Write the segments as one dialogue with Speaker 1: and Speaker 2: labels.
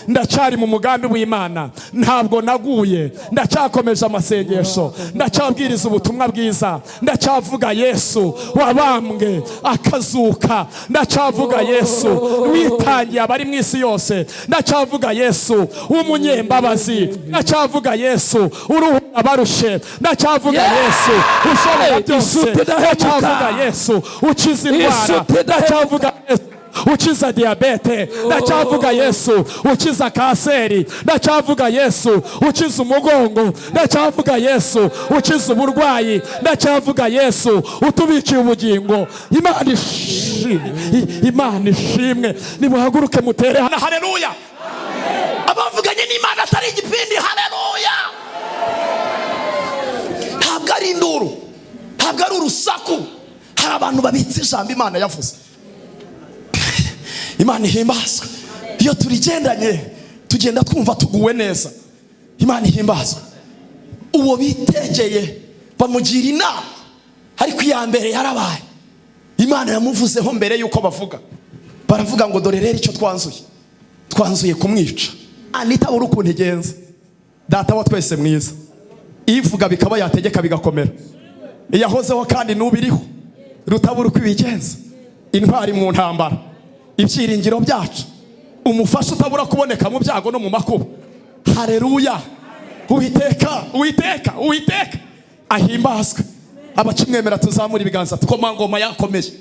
Speaker 1: ndacyari mu mugambi w'Imana, ntabwo naguye, ndacyakomeje amasengesho, ndacyabwiriza ubutumwa bwiza, ndacyavuga Yesu wabambwe akazuka, ndacyavuga Yesu witangiye abari mu isi yose, ndacyavuga Yesu w'umunyembabazi, ndacyavuga Yesu uruhura abarushe, ndacyavuga Yesu ushobora byose, ndacyavuga Yesu ukiza indwara, ndacyavuga Yesu ukiza diabete, ndacyavuga Yesu ukiza kanseri, ndacyavuga Yesu ukiza umugongo, ndacyavuga Yesu ukiza uburwayi, ndacyavuga Yesu utubikiye ubugingo. Imana ishimwe. Nimuhaguruke mutere haleluya. Abavuganye n'Imana atari igipindi. Haleluya. Ntabwo ari induru, ntabwo ari urusaku. Hari abantu babitse ijambo Imana yavuze. Imana ihimbazwe. Iyo turigendanye tugenda twumva tuguwe neza. Imana ihimbazwe. Uwo bitegeye bamugira inama, ariko iya mbere yarabaye. Imana yamuvuzeho mbere yuko bavuga. Baravuga ngo dore rero icyo twanzuye kumwica. Anitabura ukuntu igenza. Data wa twese mwiza, ivuga bikaba yategeka bigakomera. Iyahozeho kandi n'ubiriho, rutabura uko ibigenza. Intwari mu ntambara, ibyiringiro byacu, umufasha utabura kuboneka mu byago no mu makuba. Haleluya. Uwiteka ahimbazwe. Abakimwemera tuzamura ibiganza tukomangoma yakomeje.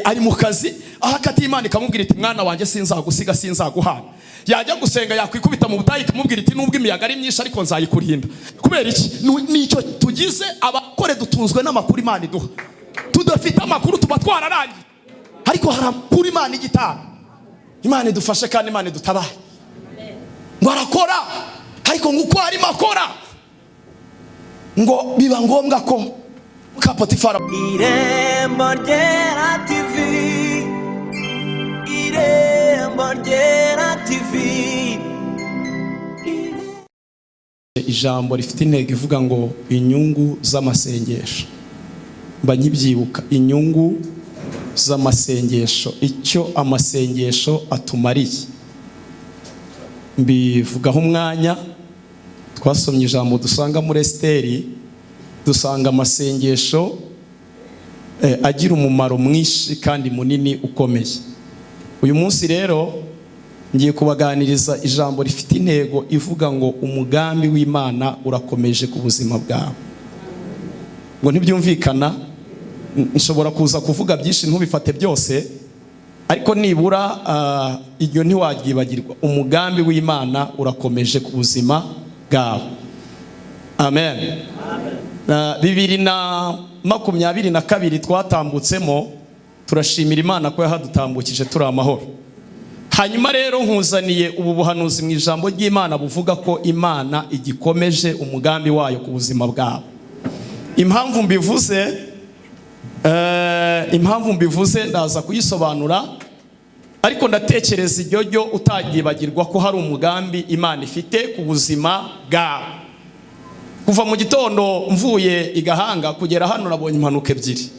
Speaker 1: Ari mu kazi ahakati Imana ikamubwira iti mwana wanjye sinzagusiga sinzaguhana. Yajya gusenga yakwikubita mu butayi ikamubwira iti nubwo imiyaga ari myinshi ariko nzayikurinda. Kubera iki? Nicyo tugize abakore dutunzwe n'amakuru Imana iduha. Tudafite amakuru tuba twararangiye, ariko hari amakuru Imana igitanga. Imana idufashe kandi Imana idutabaye. Ngo arakora, ariko nguko ari makora ngo biba ngombwa ko Potifara.
Speaker 2: Irembo ryera TV, Irembo ryera TV.
Speaker 1: Ijambo rifite intego ivuga ngo inyungu z'amasengesho. Mba nkibyibuka inyungu z'amasengesho, icyo amasengesho atumariye. Mbivugaho umwanya. Twasomye ijambo dusanga muri Esteri, dusanga amasengesho agira umumaro mwinshi kandi munini ukomeye. Uyu munsi rero ngiye kubaganiriza ijambo rifite intego ivuga ngo umugambi w'Imana urakomeje ku buzima bwawe. Ngo ntibyumvikana, nshobora kuza kuvuga byinshi ntubifate byose, ariko nibura iryo ntiwaryibagirwa. Umugambi w'Imana urakomeje ku buzima bwawe. Amen. 2022 twatambutsemo, turashimira Imana ko yahadutambukije turi amahoro. Hanyuma rero nkuzaniye ubu buhanuzi mu ijambo ry'Imana buvuga ko Imana igikomeje umugambi wayo ku buzima bwawe. Impamvu mbivuze ndaza kuyisobanura, ariko ndatekereza iryo utaryibagirwa ko hari umugambi Imana ifite ku buzima bwawe. Kuva mu gitondo mvuye igahanga kugera hano nabonye impanuka ebyiri.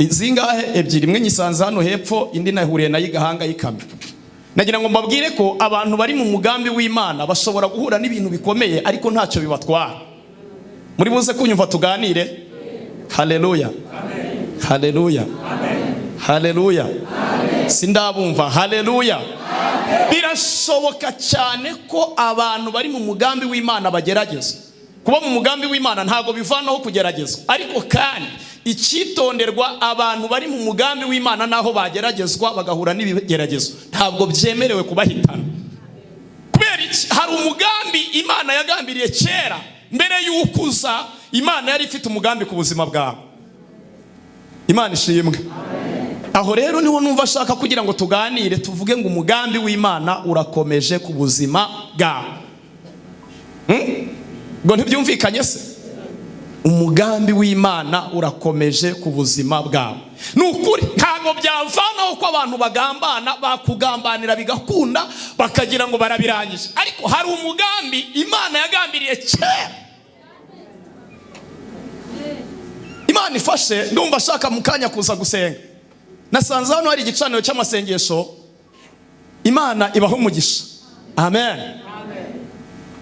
Speaker 1: Zingahe? Ebyiri. Imwe nyisanze hano hepfo, indi nahuriye nayo igahanga yikamye. Nagira ngo mbabwire ko abantu bari mu mugambi w'Imana bashobora guhura n'ibintu bikomeye ariko ntacyo bibatwara. Muri buze kunyumva tuganire. Haleluya. Haleluya. Haleluya. Sindabumva. Haleluya. Birashoboka cyane ko abantu bari mu mugambi w'Imana bageragezwa. Kuba mu mugambi w'Imana ntago bivanaho kugeragezwa, ariko kandi icyitonderwa abantu bari mu mugambi w'Imana naho bageragezwa bagahura n'ibigeragezo ntabwo byemerewe kubahitana. Kubera iki? Hari umugambi Imana yagambiriye kera mbere y'ukuza. Imana yari ifite umugambi ku buzima bwawe. Imana ishimwe. Aho rero niho numva ashaka kugira ngo tuganire tuvuge ngo umugambi w'Imana urakomeje ku buzima bwawe. Ngo ntibyumvikanye se? Umugambi w'Imana urakomeje ku buzima bwawe. Nukuri ntago byavanaho ko abantu bagambana, bakugambanira bigakunda bakagira ngo barabirangije, ariko hari umugambi Imana yagambiriye kera. Imana ifashe, ndumva ashaka mukanya kuza gusenga. nasanze hano hari igicaniro cy'amasengesho. Imana ibaho umugisha. Amen.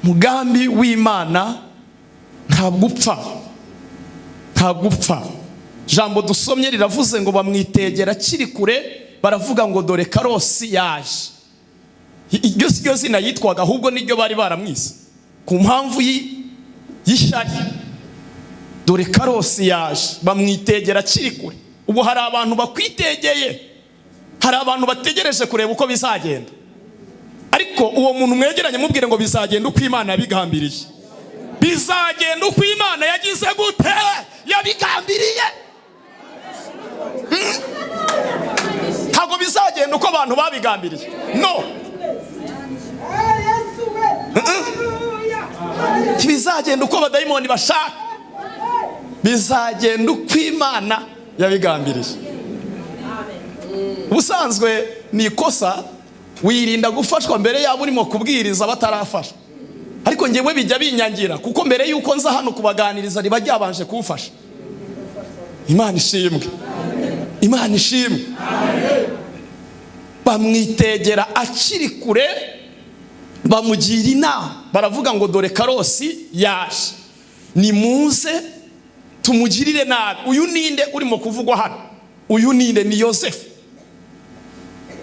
Speaker 1: Mugambi w'Imana ntabwo upfa, ntabwo upfa. Jambo dusomye riravuze ngo bamwitegera kiri kure, baravuga ngo dore karosi yaje. Iryo si ryo zina yitwaga, ahubwo niryo bari baramwise ku mpamvu y'ishyari. Dore karosi yaje, bamwitegera kiri kure. Ubu hari abantu bakwitegeye, hari abantu bategereje kureba uko bizagenda, ariko uwo muntu mwegeranye mubwire ngo bizagenda uko Imana yabigambiriye. Bizagenda uko Imana yagize gute, yabigambiriye. Ntabwo bizagenda uko abantu babigambiriye, no. Bizagenda uko abadayimoni bashaka, bizagenda uko Imana yabigambiriye. Ubusanzwe ni ikosa wirinda gufashwa mbere yabo urimo kubwiriza batarafasha, ariko ngewe bijya binyangira kuko mbere yuko nza hano kubaganiriza riba ryabanje kuwufasha. Imana ishimwe, Imana ishimwe. Bamwitegera akiri kure, bamugira inama, baravuga ngo dore karosi yaje, nimuze tumugirire nabi. Uyu ninde urimo kuvugwa hano? Uyu ninde? Ni Yosefu.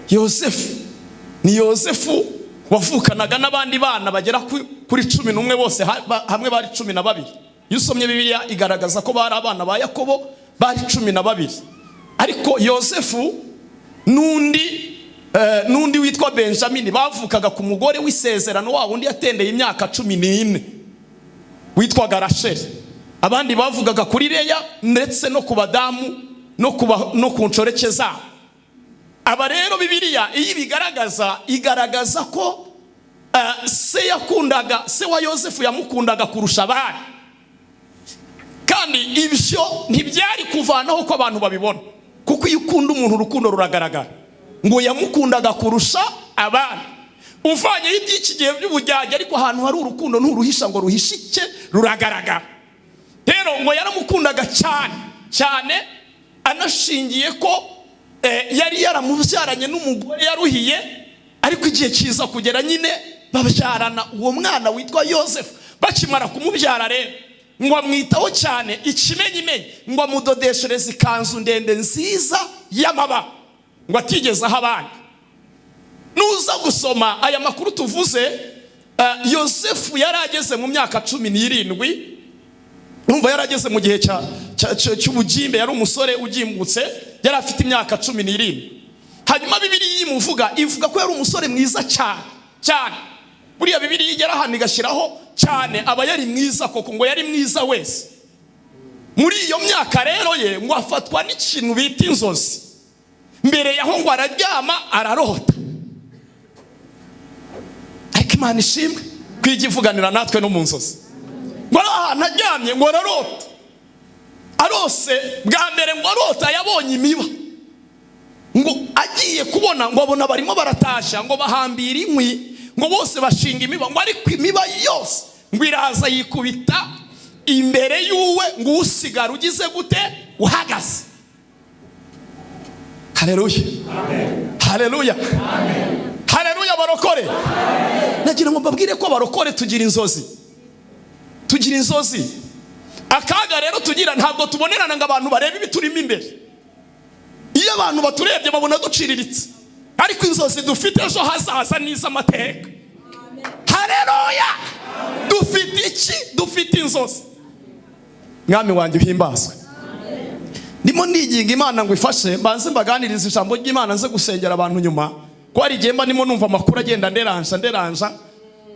Speaker 1: Yosefu ni Yosefu wavukanaga n'abandi bana bagera kuri 11 bose hamwe bari 12. Iyo usomye Bibiliya igaragaza ko bari abana ba Yakobo bari 12, ariko Yosefu nundi witwa Benjamini bavukaga ku mugore w'isezerano wa wundi yatendeye imyaka 14 witwaga Rasheli. Abandi bavugaga kuri Leya ndetse no ku badamu no ku nshoreke zabo. Aba rero Bibiliya iyi igaragaza ko se wa Yosefu yamukundaga kurusha abandi, kandi ibyo ntibyari kuvanaho ko abantu babibona, kuko iyo ukunda umuntu urukundo ruragaragara. Ngo yamukundaga kurusha abandi, uvanye iby'iki gihe by'ubujyajya, ariko ahantu hari urukundo nturuhisha ngo ruhishike, ruragaragara. Rero ngo yaramukundaga cyane, anashingiye ko yari yaramubyaranye n'umugore yaruhiye, ariko igihe kiza kugera nyine babyarana uwo mwana witwa Yosefu. Bakimara kumubyara rero ngo amwitaho cyane, ikimenyimenyi ngo amudodeshereze ikanzu ndende nziza y'amabara, ngo atigeze aho abandi. Nuza gusoma aya makuru tuvuze, Yosefu yari ageze mu myaka 17. Numva yarageze mu gihe cy'ubugimbe, yari umusore ugimbutse, yari afite imyaka 17. Hanyuma Bibiliya imuvuga ivuga ko yari umusore mwiza cyane. Buriya Bibiliya igera hano igashyiraho cyane, aba yari mwiza koko, ngo yari mwiza wese. Muri iyo myaka rero ye ngo afatwa n'ikintu bita inzozi. Mbere yaho ngo araryama ararota, ariko Imana ishimwe kwigivuganira natwe no mu nzozi. Ngo ntaryamye ngo ararota, arose bwa mbere ngo arota yabonye imiba, ngo agiye kubona ngo abona barimo baratasha, ngo bahambira inkwi, ngo bose bashinga imiba, ngo ariko imiba yose ngo iraza yikubita imbere yuwe, ngo usigara ugize gute, uhagaze. Haleluya, haleluya, haleluya. Barokore, nagira ngo mbabwire ko barokore tugira inzozi. Akaga rero tugira, ntabwo tubonerana ngo abantu barebe ibiturimo imbere. Iyo abantu baturebye babona duciriritse, ariko inzozi dufite ejo hazaza n'iz'amateka. Haleluya. Dufite iki? Dufite inzozi. Mwami wanjye uhimbazwe. Ndimo niginga Imana ngo ifashe mbanze mbaganiriza ijambo ry'Imana, nze gusengera abantu nyuma, ko hari igihe mba ndimo numva amakuru agenda nderanja,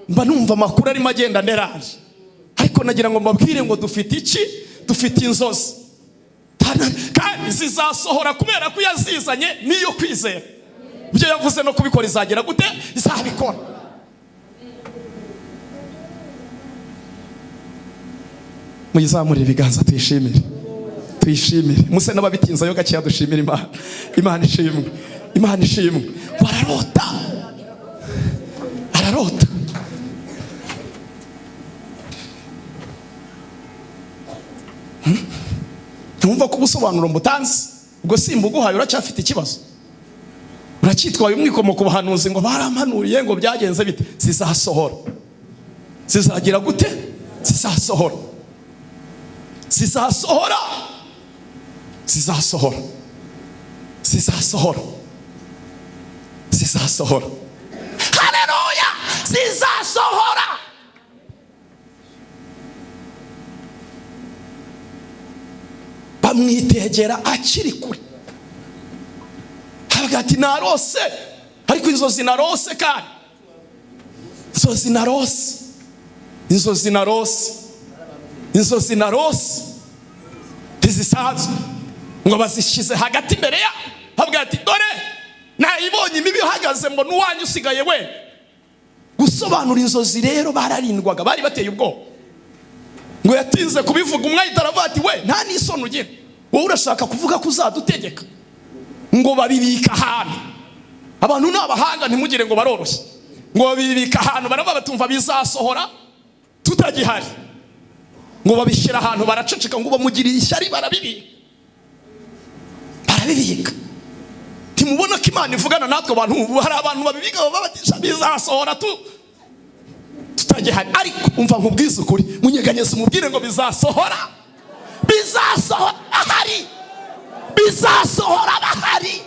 Speaker 1: mba numva amakuru arimo agenda nderanje. Ariko nagira ngo mbabwire ngo dufite iki? Dufite inzozi, kandi zizasohora kubera ko yazizanye niyo kwizera. Ibyo yavuze no kubikora izagera gute? Izabikora. Muyizamurire ibiganza tuyishimire. Muse n'ababitinzayo gakeya dushimire Imana. Imana ishimwe, Imana ishimwe. Ararota. Ntumva ko ubusobanuro mutanzi. ubwo simbuguhaye uracyafite ikibazo, uracyitwaye umwikomo ku bahanuzi ngo barampanuriye ngo byagenze bite. Zizasohora. Zizagira gute? Zizasohora. Zizasohora. Zizasohora. Zizasohora. Zizasohora. Haleluya! Zizasohora. Bamwitegera akiri kure. Hagati narose, ariko inzozi narose kandi. Inzozi narose. Inzozi narose. Inzozi narose. Ntizisanzwe. Ngo bazishize hagati imbere ya. Havuga ati dore nayibonye imibi ihagaze ngo nuwanyu usigaye we. Gusobanura inzozi rero bararindwaga, bari bateye ubwoba. Ngo yatinze kubivuga, umwe ahita ati we nta n'isoni ugira, wowe urashaka kuvuga ko uzadutegeka. Ngo babibika ahantu. Abantu n'abahanga ntimugire ngo baroroshye. Ngo babibika ahantu baraba batumva bizasohora tutagihari. Ngo babishyira ahantu baraceceka ngo bamugirire ishyari barabibika. Barabibika. Timubona ko Imana ivugana natwe abantu, hari abantu babibika babatisha bizasohora tutagihari. Ariko umva nkubwiza ukuri, munyeganyeze umubwire ngo bizasohora. Bizasohora ahari. Bizasohora bahari.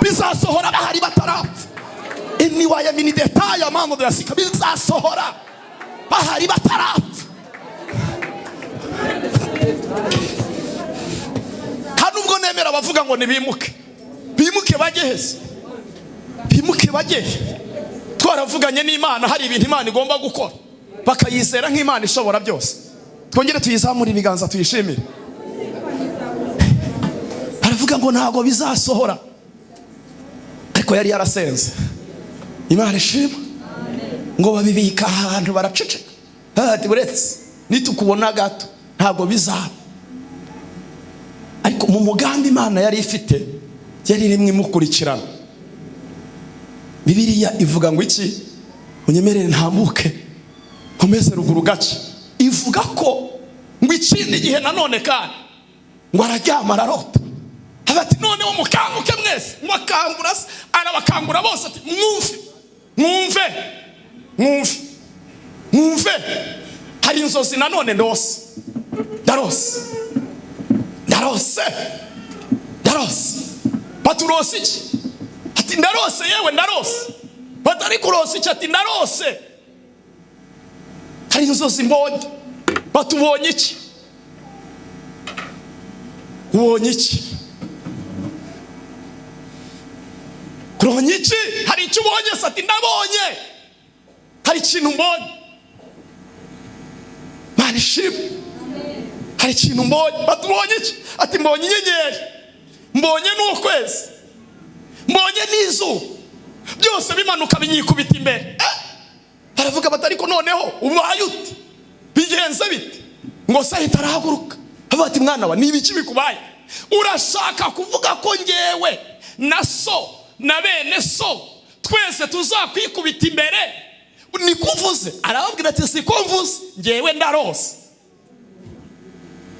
Speaker 1: Bizasohora bahari batarapfa. Iniwaya mini detaya mambo byasika. Bizasohora bahari batarapfa. Hanubwo nemera bavuga ngo nibimuke. Bimuke bageheze. Bimuke bagehe. Twaravuganye n'Imana, hari ibintu Imana igomba gukora. Bakayizera nk'Imana ishobora byose. Twongere tuyizamure ibiganza tuyishimire. Aravuga ngo ntago bizasohora. Ariko yari yarasenze. Imana ishima. Ngo babibika ahantu baraceceka. Ati buretse nitukubona gato ntago bizaba. Ariko mu mugambi Imana yari ifite, yari rimwe imukurikirana. Bibiliya ivuga ngo iki? Unyemerere ntambuke nkomeze ruguru gace. Ivuga ko ngo ikindi gihe nanone kandi ngo araryama ararota. Ati none wo mukanguke mwese. Mwakangura arabakangura bose ati mwumve. Mwumve. Mwumve. Mwumve. Hari inzozi nanone ndose. Darose. Darose. Darose. Paturose iki? Ati ndarose yewe ndarose. Batari kurose iki? Ati ndarose. Hari inzozi mbonye. Batubonye iki? Ubonye iki? Kuronye iki? Hari icyo ubonye? Ati ndabonye. Hari ikintu mbonye. Mana ishimwe. Hari ikintu mbonye. Batubonye iki? Ati mbonye inyenyeri. Mbonye n'ukwezi. Mbonye n'izuba. Byose bimanuka binyikubita imbere. Aravuga bati ariko noneho ubaye ute? Bigenze bite? Ngo sahita arahaguruka. Avuga ati mwana wa nibiki bikubaye? Urashaka kuvuga ko ngewe na so na bene so twese tuzakwikubita imbere? Ni kuvuze? Arababwira ati siko mvuze, ngewe ndarose.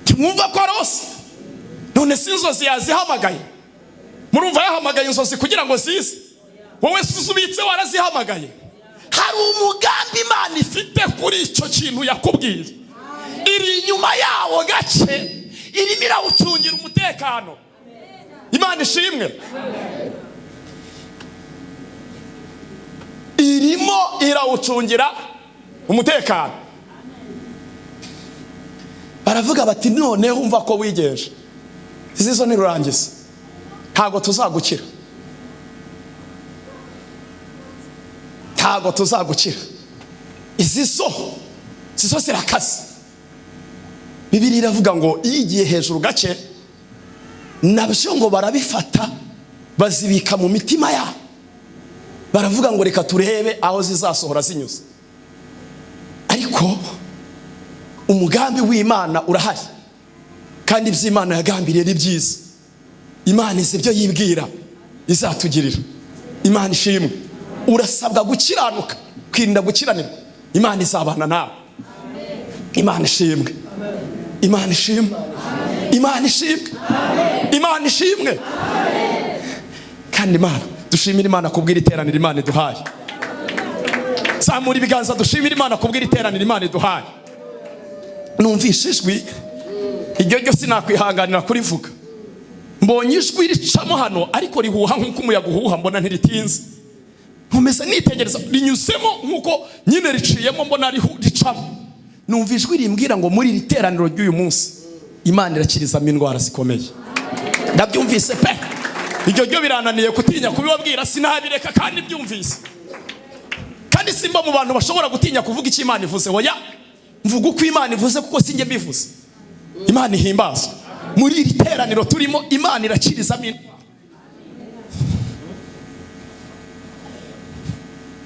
Speaker 1: Timwumva ko arose? None si inzozi yazihamagaye? Murumva yahamagaye inzozi kugira ngo zize? Wowe susubitse warazihamagaye? Hari umugambi Imana ifite kuri icyo kintu yakubwiye. Iri inyuma yawo gace, irimo irawucungira umutekano. Imana ishimwe. Irimo irawucungira umutekano. Baravuga bati noneho umva ko wigeje. Izizo ni rurangiza. Ntago tuzagukira. Ntago tuzagukira. Izizo zirakaze. Bibiliya iravuga ngo igiye hejuru gace nabyo ngo barabifata bazibika mu mitima yabo. Baravuga ngo reka turebe aho zizasohora zinyuze. Ariko umugambi w'Imana urahari. Kandi iby'Imana yagambiriye ni byiza. Imana izi ibyo yibwira izatugirira. Imana ishimwe. Urasabwa gukiranuka, kwirinda gukiranirwa. Imana izabana nawe. Imana ishimwe. Imana ishimwe. Imana ishimwe. Imana ishimwe. Kandi Imana, dushimira Imana kubwira iteraniro Imana iduhaye. Zamura ibiganza dushimira Imana kubwira iteraniro Imana iduhaye. Numvise ijwi, iryo ryo sinakwihanganira kurivuga. Mbonye ijwi ricamo hano ariko rihuha nk'uko umuyaga uhuha, mbona ntiritinze. Nkomeza nitegereza rinyuzemo nk'uko nyine riciyemo, mbona ricamo. Numva ijwi rimbwira ngo muri iri teraniro ry'uyu munsi Imana irakirizamo indwara zikomeye. Ndabyumvise pe. Iryo ryo birananiye kutinya kubibabwira, sinabireka kandi byumvise. Kandi simba mu bantu bashobora gutinya kuvuga icyo Imana ivuze. Oya, mvuga uko Imana ivuze kuko sinjye mbivuze. Imana ihimbazwe. Muri iri teraniro turimo Imana irakirizamo indwara.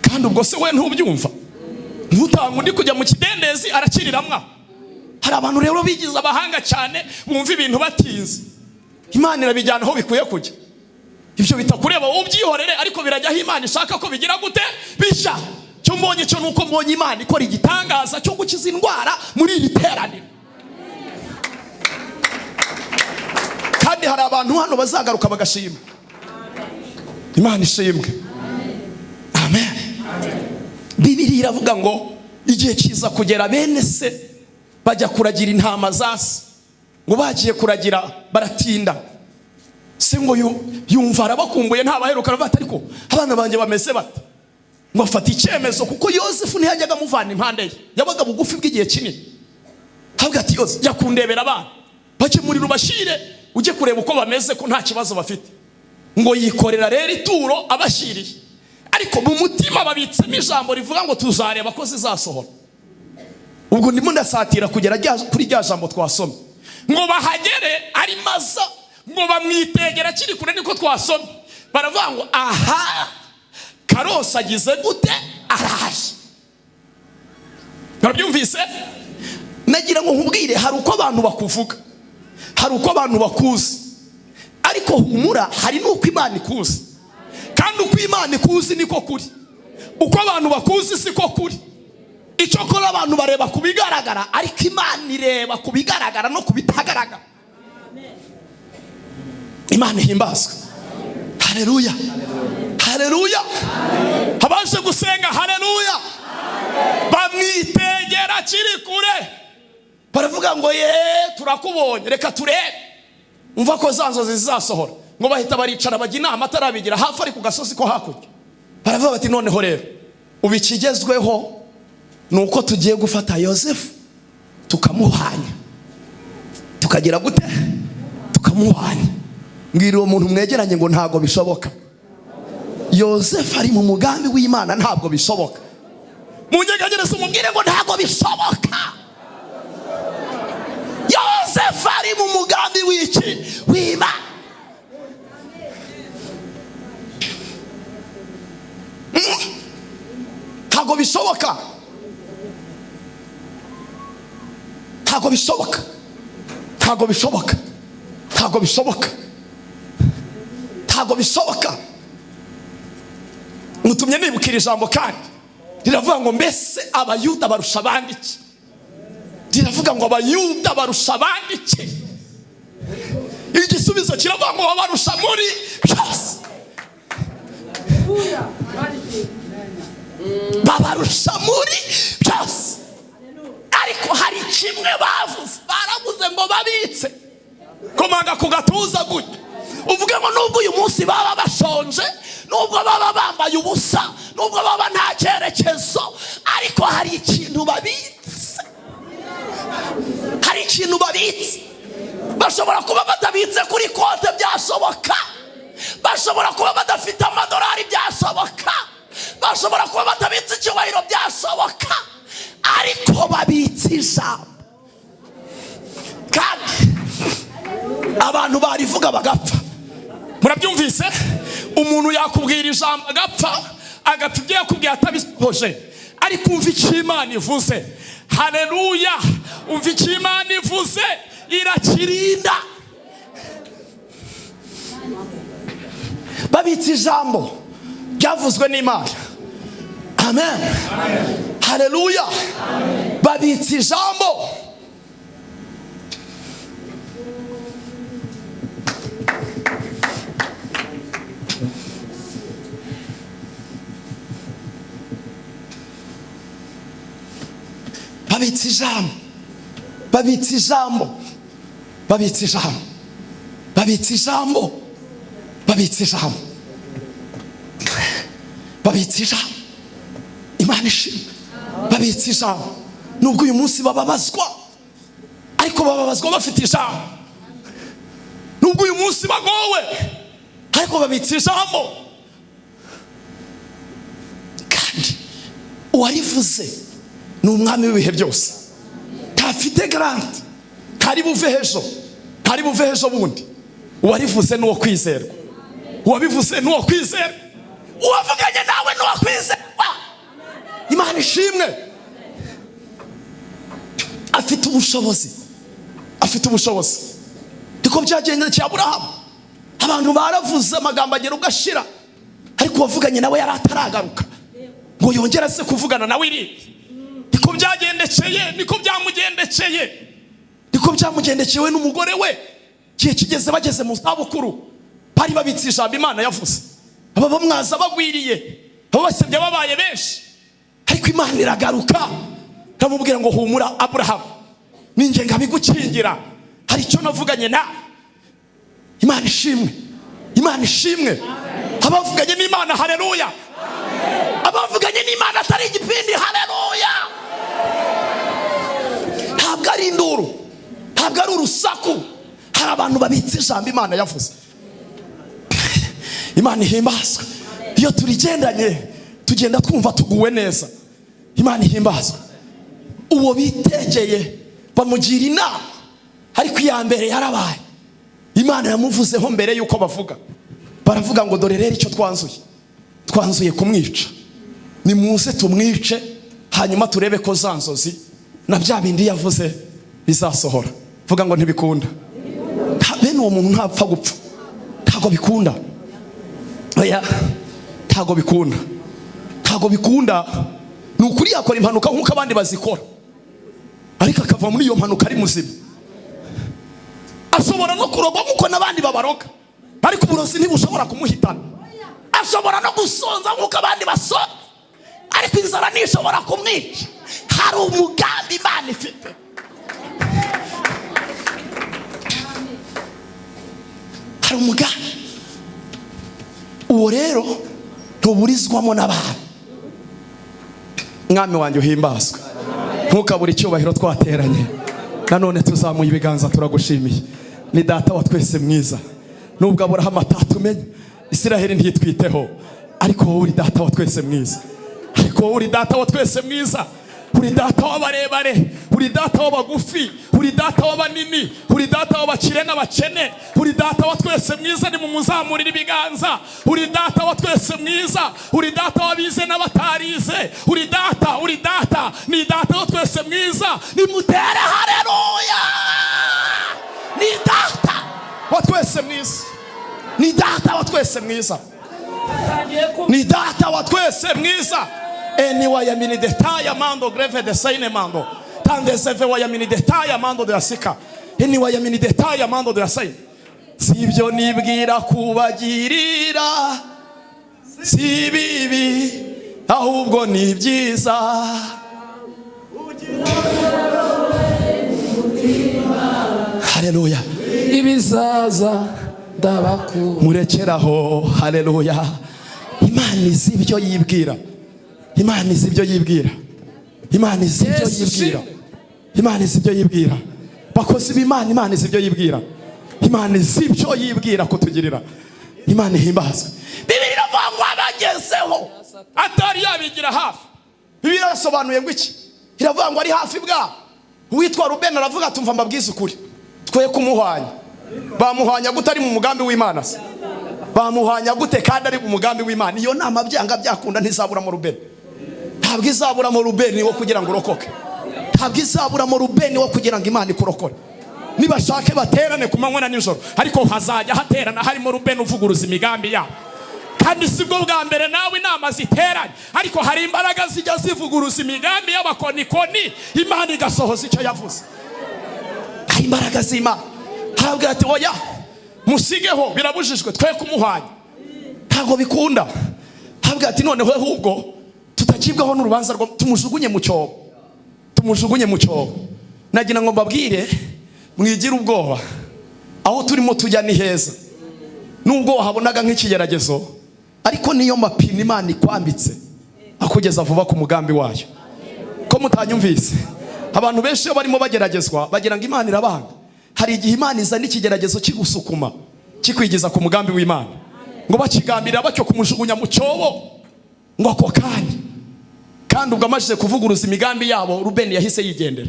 Speaker 1: Kandi ubwo se we ntubyumva? Ntutanga undi kujya mu kidendezi arakiriramwa. Hari abantu rero bigize abahanga cyane bumva ibintu batinze. Imana irabijyana aho bikwiye kujya. Ibyo bitakureba wowe ubyihorere, ariko birajya aho Imana ishaka ko bigira gute bisha. Cyo mbonye cyo nuko mbonye Imana ikora igitangaza cyo gukiza indwara muri iri teraniro. Kandi hari abantu hano bazagaruka bagashima. Imana ishimwe. Amen. Bibiliya iravuga ngo igihe kiza kugera bene se bajya kuragira intama zase. Ngo bagiye kuragira baratinda. Se ngo yumva arabakumbuye ntabaheruka bati ariko abana banjye bameze bate. Ngo afata icyemezo kuko Yosefu ntiyajyaga muvana impande ye. Yabaga bugufi bw'igihe kinini. Habwa ati Yosefu yakundebera abana. Bake muri rubashire ujye kureba uko bameze ko nta kibazo bafite. Ngo yikorera rero ituro abashiriye. Ariko mu mutima babitsemo ijambo rivuga ngo tuzareba ko zizasohora. Ubwo ndimo ndasatira kugera kuri rya jambo twasomye. Ngo bahagere ari maza, ngo bamwitegera kiri kure niko twasomye. Baravuga ngo aha Karosi agize gute araje. Barabyumvise? Nagira ngo nkubwire, hari uko abantu bakuvuga, hari uko abantu bakuzi, ariko humura hari nuko Imana ikuzi. Kandi uko Imana ikuzi niko kuri. Uko abantu bakuzi siko kuri. Icyo kora abantu bareba kubigaragara, ariko Imana ireba kubigaragara no kubitagaragara. Imana ihimbazwe. Haleluya. Haleluya. Abaje gusenga haleluya. Bamwitegera kiri kure. Baravuga ngo ye turakubonye reka turebe. Umva ko zanzo zizasohora. Ngo bahita baricara bajya inama atarabigira hafi ari ku gasozi ko hakurya. Baravuga bati noneho rero ubikigezweho nuko tugiye gufata Yosefu tukamuhanya. Tukagira gute? Tukamuhanya. Ngiro umuntu mwegeranye ngo ntago bishoboka. Yosefu ari mu mugambi w'Imana ntabwo bishoboka. Munyegereze umubwire ngo ntago bishoboka. Yosefu ari mu mugambi w'iki w'Imana. Ntago bishoboka. Ntago bishoboka. Ntago bishoboka. Ntago bishoboka. Ntago bishoboka. Mutumye nibukira ijambo kandi riravuga ngo mbese abayuda barusha abandi iki? Riravuga ngo abayuda barusha abandi iki? Igisubizo kiravuga ngo barusha muri byose. Babarusha muri byose. Ariko hari kimwe bavuze, baravuze ngo babitse. Komanga ku gatuza gutya. Uvuge ngo nubwo uyu munsi baba bashonje, nubwo baba bambaye ubusa, nubwo baba nta cyerekezo, ariko hari ikintu babitse. Hari ikintu babitse. Bashobora kuba batabitse kuri konte byashoboka. Bashobora kuba badafite amadolari byashoboka. Bashobora kuba batabitse icyubahiro byashoboka. Ariko babitse ijambo. Kandi abantu barivuga bagapfa. Murabyumvise? Umuntu yakubwira ijambo agapfa, agapfa ibyo yakubwiye atabisohoje. Ariko umva icyo Imana ivuze. Haleluya. Umva icyo Imana ivuze irakirinda. Babitse ijambo byavuzwe n'Imana. Amen. Haleluya. Babitse ijambo. babitse ijambo, babitse ijambo, babitse ijambo, babitse ijambo, babitse ijambo, babitse ijambo. Imana ishimwe, babitse ijambo. Nubwo uyu munsi bababazwa, ariko bababazwa bafite ijambo. Nubwo uyu munsi bagowe, ariko babitse ijambo. Kandi uwarivuze ni umwami w'ibihe byose, ntafite garanti, ntari buve ejo, ntari buve ejo bundi. Uwarivuze ni uwo kwizerwa, uwabivuze ni uwo kwizerwa, uwavuganye nawe ni uwo kwizerwa. Imana ishimwe. Afite ubushobozi, afite ubushobozi. Niko byagendekeye Aburahamu. Abantu baravuze amagambo agera ugashira, ariko uwavuganye nawe yari ataragaruka ngo yongere se kuvugana nawe irindi. Niko byagendekeye, niko byamugendekeye, niko byamugendekeye n'umugore we. Gihe kigeze bageze mu zabukuru, bari babitse ijambo Imana yavuze. Aba bamwaza bagwiriye, abo basebye babaye benshi, ariko Imana iragaruka iramubwira ngo humura Aburahamu, ninjye ngabigukingira, hari icyo navuganye nawe. Imana ishimwe, Imana ishimwe. Abavuganye n'Imana, haleluya. Abavuganye n'Imana atari igipindi, haleluya. Ntabwo ari induru, ntabwo ari urusaku. Hari abantu babitse ijambo Imana yavuze. Imana ihimbazwe. Iyo turigendanye tugenda twumva tuguwe neza. Imana ihimbazwe. Uwo bitegeye bamugira inama, ariko iya mbere yarabaye. Imana yamuvuzeho mbere yuko bavuga. Baravuga ngo dore rero icyo twanzuye kumwica, ni muze tumwice, hanyuma turebe ko za nzozi na bya bindi yavuze bizasohora. Vuga ngo ntibikunda. Bene uwo muntu ntapfa gupfa, ntago bikunda. Oya, ntago bikunda, ntago bikunda. Ni ukuri yakora impanuka nk'uko abandi bazikora, ariko akava muri iyo mpanuka ari muzima. Ashobora no kurogwa nk'uko n'abandi babaroga, ariko uburozi ntibushobora kumuhitana. Ashobora no gusonza nk'uko abandi basonza, ariko inzara ntishobora kumwica. Hari umugambi Imana ifite. Hari umugambi. Uwo rero ntuburizwamo n'abantu. Mwami wanjye uhimbazwe, ntukabure icyubahiro twateranye. Nanone tuzamuye ibiganza turagushimiye. Ni data wa twese mwiza. Nubwo Aburahamu atatumenye, Isiraheli ntitwiteho, ariko wowe uri data wa twese mwiza. Ariko wowe uri data wa twese mwiza. Uri data w'abarebare, uri data w'abagufi, uri data w'abanini, uri data w'abakire n'abakene, uri data wa twese mwiza. Ni mumuzamurira ibiganza. Uri data wa twese mwiza, uri data w'abize n'abatarize, uri data, uri data, ni data wa twese mwiza. Nimutere haleluya. Ni data wa twese mwiza, ni data wa twese mwiza, ni data wa twese mwiza. Eni wa yamini detaya mando greve de saine mando tande seve wa yamini detaya mando de asika. Eni wa yamini detaya mando de saine. Sibyo nibwira kubagirira, si bibi ahubwo ni byiza. Haleluya. Ibizaza ndabaku murekeraho. Haleluya. Imana izi ibyo yibwira, Imana izi ibyo yibwira, Imana izi ibyo yibwira, Imana izi ibyo yibwira. Bakozi b'Imana, Imana izi ibyo yibwira, Imana izi ibyo yibwira kutugirira. Imana ihimbazwe. Bibiliya iravuga ngo abagezeho atari yabigira hafi. Bibiliya yasobanuye ngo iki? Iravuga ngo ari hafi bwa uwitwa Rubeni. Aravuga tumva mbabwiza ukuri, twe kumuhwanya. Bamuhwanya gute ari mu mugambi w'Imana se? Bamuhwanya gute kandi ari mu mugambi w'Imana? Iyo nama byanga byakunda ntizabura mu Rubeni. Ntabwo izabura mu Rubeni wo kugira ngo urokoke. Ntabwo izabura mu Rubeni wo kugira ngo Imana ikurokore. Nibashake baterane ku manywa na nijoro, ariko hazajya haterana harimo Rubeni uvuguruza imigambi yabo. Kandi sibwo bwa mbere nawe inama ziteranye, ariko hari imbaraga zijya zivuguruza imigambi y'abakonikoni, Imana igasohoza icyo yavuze. Hari imbaraga z'Imana. Harabwira ati oya musigeho, birabujijwe twe kumuhwanya, ntago bikunda. Harabwira ati noneho ahubwo tutakibwaho n'urubanza rwo tumujugunye mu cyobo. tumujugunye mu cyobo. Nagira ngo mbabwire mwigira ubwoba, aho turimo tujya ni heza. Nubwo wahabonaga nk'ikigeragezo, ariko niyo mapine Imana ikwambitse akugeza vuba ku mugambi wayo. Ko mutanyumvise, abantu benshi iyo barimo bageragezwa bagira ngo Imana irabanga. Hari igihe Imana izana ikigeragezo kigusukuma kikwigiza ku mugambi w'Imana, ngo bakigambirira bacyo kumujugunya mu cyobo ngo ako kanya. Kandi ubwo amajije kuvuguruza imigambi yabo, Rubeni yahise yigendera.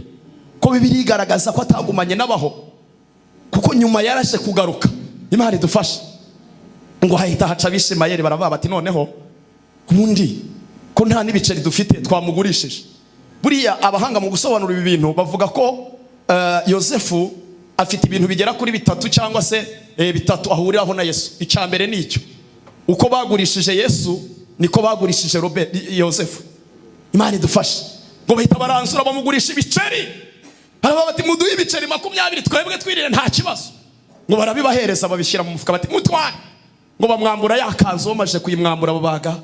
Speaker 1: Ko Bibiliya igaragaza ko atagumanye n'abaho, kuko nyuma yaraje kugaruka. Imana idufashe. Ngo hahita haca Abishimayeli baravuga bati noneho ubundi ko nta n'ibiceri dufite twamugurishije. Buriya abahanga mu gusobanura ibi bintu bavuga ko Yosefu afite ibintu bigera kuri 3 cyangwa se 3 ahuriraho na Yesu. Icambere nicyo, uko bagurishije Yesu niko bagurishije Yosefu. Imana idufashe. Ngo bahita baransura bamugurisha ibiceri. Haba bati muduhe ibiceri 20 twebwe twirire nta kibazo. Ngo barabibahereza babishyira mu mufuka bati mutware. Ngo bamwambura yakanzu, bamaje kuyimwambura babaga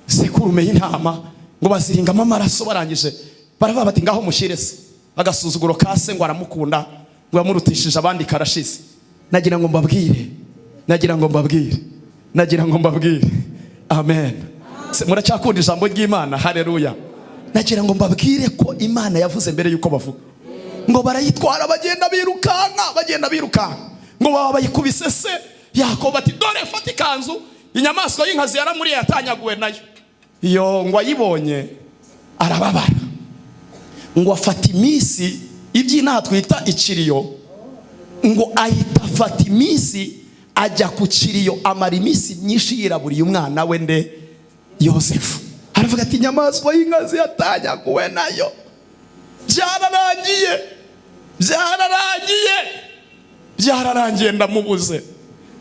Speaker 1: sekurume y'intama, ngo baziringamo amaraso. Barangije baravuga bati ngaho mushyirese. Agasuzuguro kase ngo aramukunda, ngo yamurutishije abandi karashize. Nagira ngo mbabwire amen. Muracyakunda ijambo ry'Imana? Haleluya. Nagira ngo mbabwire ko Imana yavuze mbere yuko bavuga. Ngo barayitwara bagenda birukanka, ngo baba bayikubise se Yakobo ati dore fata ikanzu. Inyamaswa y'inkazi yaramuriye yatanyaguwe nayo. Iyo ngo ayibonye arababara, ngo afata iminsi iby'inaha twita ikiriyo, ngo ahita afata iminsi ajya ku kiriyo, amara iminsi myinshi yiraburiye umwana we nde Yosefu. Aravuga ati inyamaswa y'inkazi yatanyaguwe nayo. Byararangiye ndamubuze.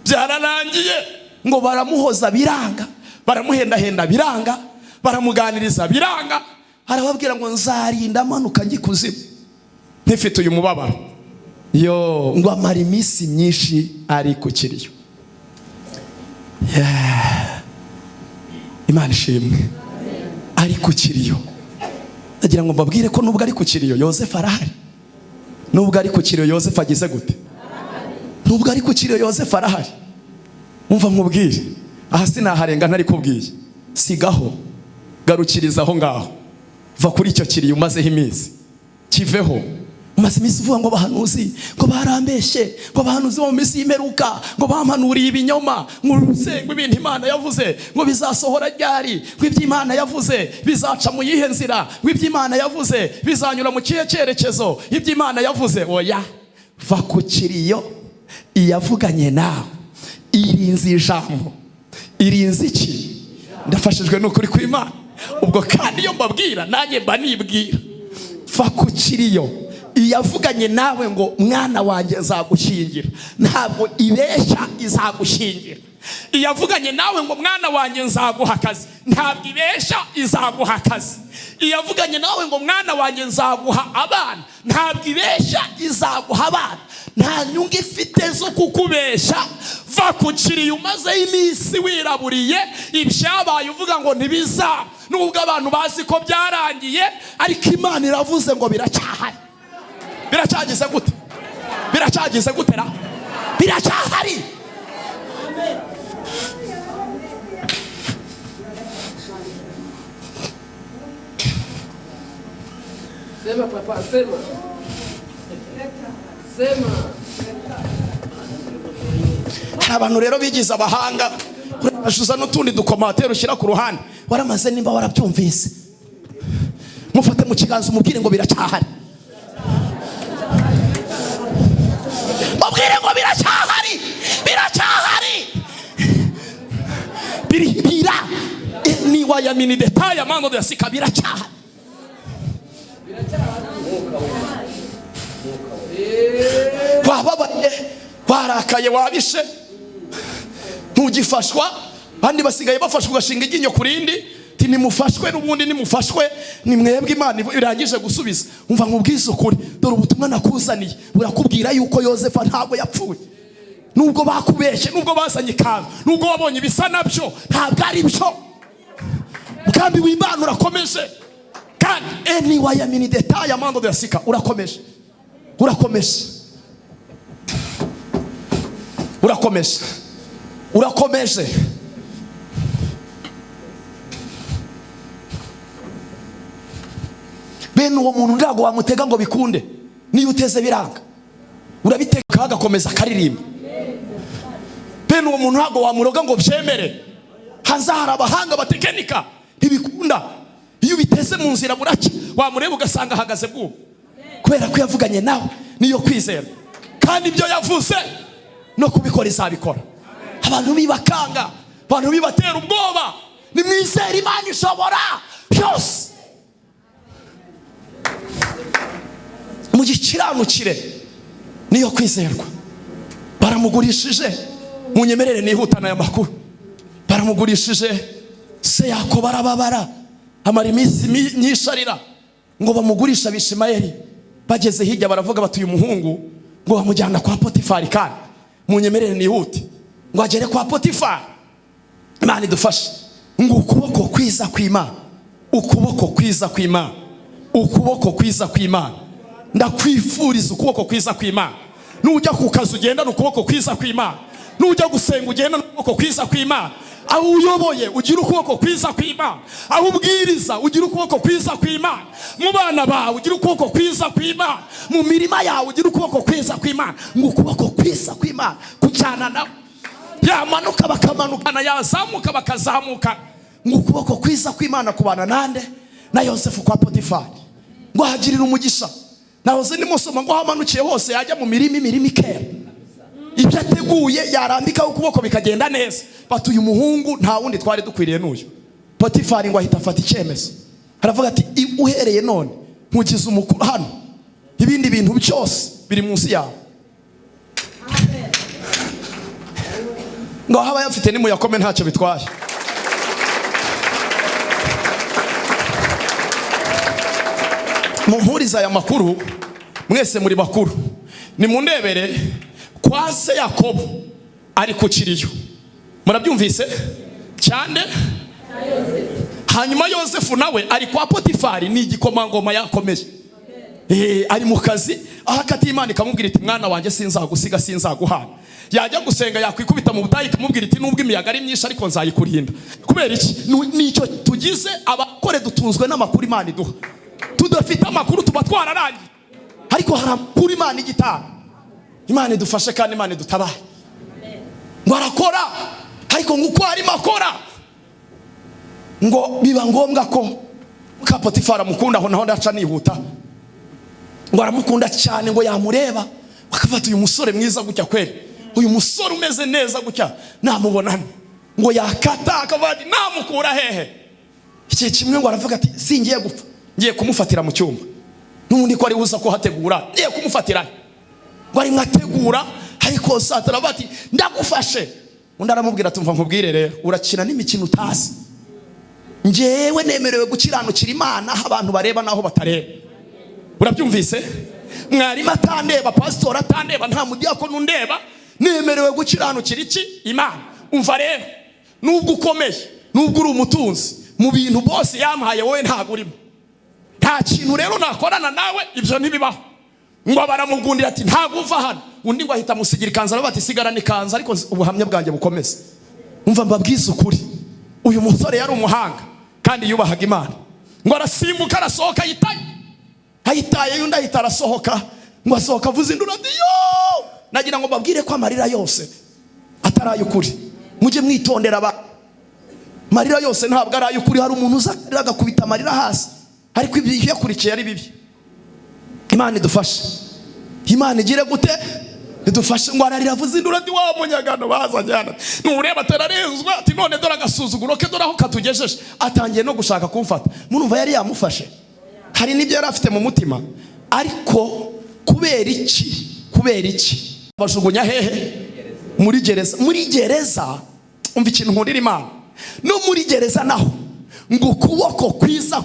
Speaker 1: Byararangiye. Ngo baramuhoza biranga, baramuhendahenda biranga, baramuganiriza biranga. Arababwira ngo nzarinda amanuka njye kuzimu ntifite uyu mubabaro. Ngo amara iminsi myinshi ari ku kiriyo. Imana ishimwe. Ari ku kiriyo. Nagira ngo mbabwire ko nubwo ari ku kiriyo Yosefu arahari. Nubwo ari ku kiriyo Yosefu agize gute? Nubwo ari ku kiriyo Yosefu arahari. Umva nkubwire, aha sinaharenga ntari kubwiye. Sigaho, garukiriza aho ngaho. Va kuri icyo kiriyo umazeho iminsi, kiveho. Umaze iminsi uvuga ngo bahanuzi, ngo barambeshye, ngo bahanuzi bo mu minsi y'imperuka, ngo bampanuriye ibinyoma, ngo ibintu Imana yavuze ngo bizasohora ryari, ngo iby'Imana yavuze bizaca mu yihe nzira, ngo iby'Imana yavuze bizanyura mu kihe cyerekezo, iby'Imana yavuze. Oya, va ku kiriyo. Iyavuganye nawe irinze ijambo. Irinze iki? Ndafashijwe n'ukuri kw'Imana. Ubwo kandi iyo mbabwira nanjye mba nibwira. Va ku kiriyo. Iyavuganye nawe ngo mwana wanjye nzagushyingira, ntabwo ibeshya izagushyingira. Iyavuganye nawe ngo mwana wanjye nzaguha akazi, ntabwo ibeshya izaguha akazi. Iyavuganye nawe ngo mwana wanjye nzaguha abana, ntabwo ibeshya izaguha abana. Nta nyungu ifite zo kukubeshya. Va ku kiriyo umazeho iminsi wiraburiye ibyabaye uvuga ngo ntibiza, nubwo abantu bazi ko byarangiye, ariko Imana iravuze ngo biracyahari. Biracyagize gute? Biracyagize gute ra? Biracyahari.
Speaker 3: Sema papa, sema.
Speaker 1: Abantu rero bigize abahanga, urashuza n'utundi dukomatero ushyira ku ruhande. Waramaze nimba warabyumvise, mufate mu kiganza umubwire ngo biracyahari. Mubwire ngo biracyahari. Bira ni wayamini detaya mando de asika biracyahari. Wababaye, warakaye, wabishe, ntugifashwa. Bandi basigaye bafashwa ugashinga iginyo kurindi. Nimufashwe n'ubundi nimufashwe, ni mwebwe Imana irangije gusubiza. Umva nkubwize ukuri, dore ubutumwa nakuzaniye burakubwira yuko Yosefu ntabwo yapfuye. Nubwo bakubeshye, nubwo bazanye ikanzu, nubwo wabonye ibisa nabyo, ntabwo ari byo. Umugambi w'Imana urakomeje kandi anyway mini detail amando de sika urakomeje bene uwo muntu ndago wamutega ngo bikunde niyo uteze biranga urabiteka hagakomeza karirimba bene uwo muntu ndago wamuroga ngo byemere hanze hari abahanga batekenika ntibikunda iyo biteze mu nzira burake wamureba ugasanga ahagaze bwo kubera ko yavuganye nawe niyo kwizera kandi ibyo yavuze no kubikora izabikora abantu bibakanga abantu bibatera ubwoba ni mwizera Imana ishobora byose mu gikiranukire niyo kwizerwa baramugurishije munyemerere nihutana ya makuru baramugurishije se Yakobo arababara amara iminsi nyisharira ngo bamugurisha Bishimayeli bageze hirya baravuga bati uyu muhungu ngo bamujyana kwa Potifari kandi munyemerere nihute ngo agere kwa Potifari Imana idufashe ngo ukuboko kwiza kw'Imana ndakwifuriza ukuboko kwiza kw'Imana nujya ku kazi ugenda n'ukuboko kwiza kw'Imana nujya gusenga ugenda n'ukuboko kwiza kw'Imana aho uyoboye ugira ukuboko kwiza kw'Imana aho ubwiriza ugira ukuboko kwiza kw'Imana mu bana bawe ugira ukuboko kwiza kw'Imana mu mirima yawe ugira ukuboko kwiza kw'Imana ngo ukuboko kwiza kw'Imana kujyana nawe yamanuka bakamanukana yazamuka bakazamuka ngo ukuboko kwiza kw'Imana kubana nande na Yosefu kwa Potifari ngo hagirira umugisha nahoze nimusoma ngo hamanukiye hose yajya mu mirima ikera ibyo ateguye yarambikaho ukuboko bikagenda neza batuye umuhungu nta wundi twari dukwiriye n'uyu Potifari ngo ahita afata icyemezo aravuga ati uhereye none nkugize umukuru hano ibindi bintu byose biri munsi yawe ngo haba yafite nimuyakome ntacyo bitwaye mumpuriza aya makuru mwese muri bakuru nimundebere kwa se Yakobo ari ku kiriyo murabyumvise cyane hanyuma Yosefu nawe ari kwa Potifari ni igikomangoma yakomeje ari mu kazi ahakati Imana ikamubwira iti mwana wanjye sinzagusiga sinzaguhana yajya gusenga yakwikubita mu butayi ikamubwira iti nubwo imiyaga ari myinshi ariko nzayikurinda kubera iki nicyo tugize abakore dutunzwe n'amakuru Imana iduha tudafite amakuru tuba twararangiye ariko hari amakuru Imana igitanga Imana idufashe kandi Imana idutabaye ngo arakora ariko ngo uko arimo akora ngo biba ngombwa ko ka Potifari amukunda aho naho ndaca nihuta ngo aramukunda cyane ngo yamureba bakafata uyu musore mwiza gutya kweli uyu musore umeze neza gutya namubonana ngo yakata akavadi namukura hehe iki kimwe ngo aravuga ati singiye gupfa ngiye kumufatira mu cyumba n'undi ko ari buza ko hategura ngiye kumufatira ngo ari mwategura ariko satara bati ndagufashe undi aramubwira ati mva nkubwire rero urakina n'imikino utazi ngewe nemerewe gukiranukira Imana aho abantu bareba naho batareba urabyumvise mwarimu atandeba pastor atandeba nta mudiyakono ndeba nemerewe gukiranukira iki Imana umva rero nubwo ukomeye nubwo uri umutunzi mu bintu bose yampaye wowe ntago urimo nta kintu rero nakorana nawe ibyo ntibibaho ngo baramugundira ati ntago uva hano undi ngo ahita musigira ikanza bati sigara ni kanza ariko ubuhamya bwanjye bukomeze umva mbabwiza ukuri uyu musore yari umuhanga kandi yubahaga Imana ngo arasimbuka arasohoka ayitaye yundi ahita arasohoka ngo asohoka avuza induru ati yo nagira ngo mbabwire ko amarira yose ataraye ukuri mujye mwitondera marira yose ntabwo araye ukuri hari umuntu uzakira agakubita amarira hasi ariko ibyo yakurikiye ari bibi Imana idufashe Imana igire gute idufashe ngo ararira avuza induru ati wa munyagano bazajyana nureba terarenzwa ati none dore agasuzuguro ke dore aho katugejeje atangiye no gushaka kumfata murumva yari yamufashe hari nibyo yari afite mu mutima ariko kubera iki bashugunya hehe muri gereza umva ikintu nkurira Imana no muri gereza naho ngo ukuboko kwiza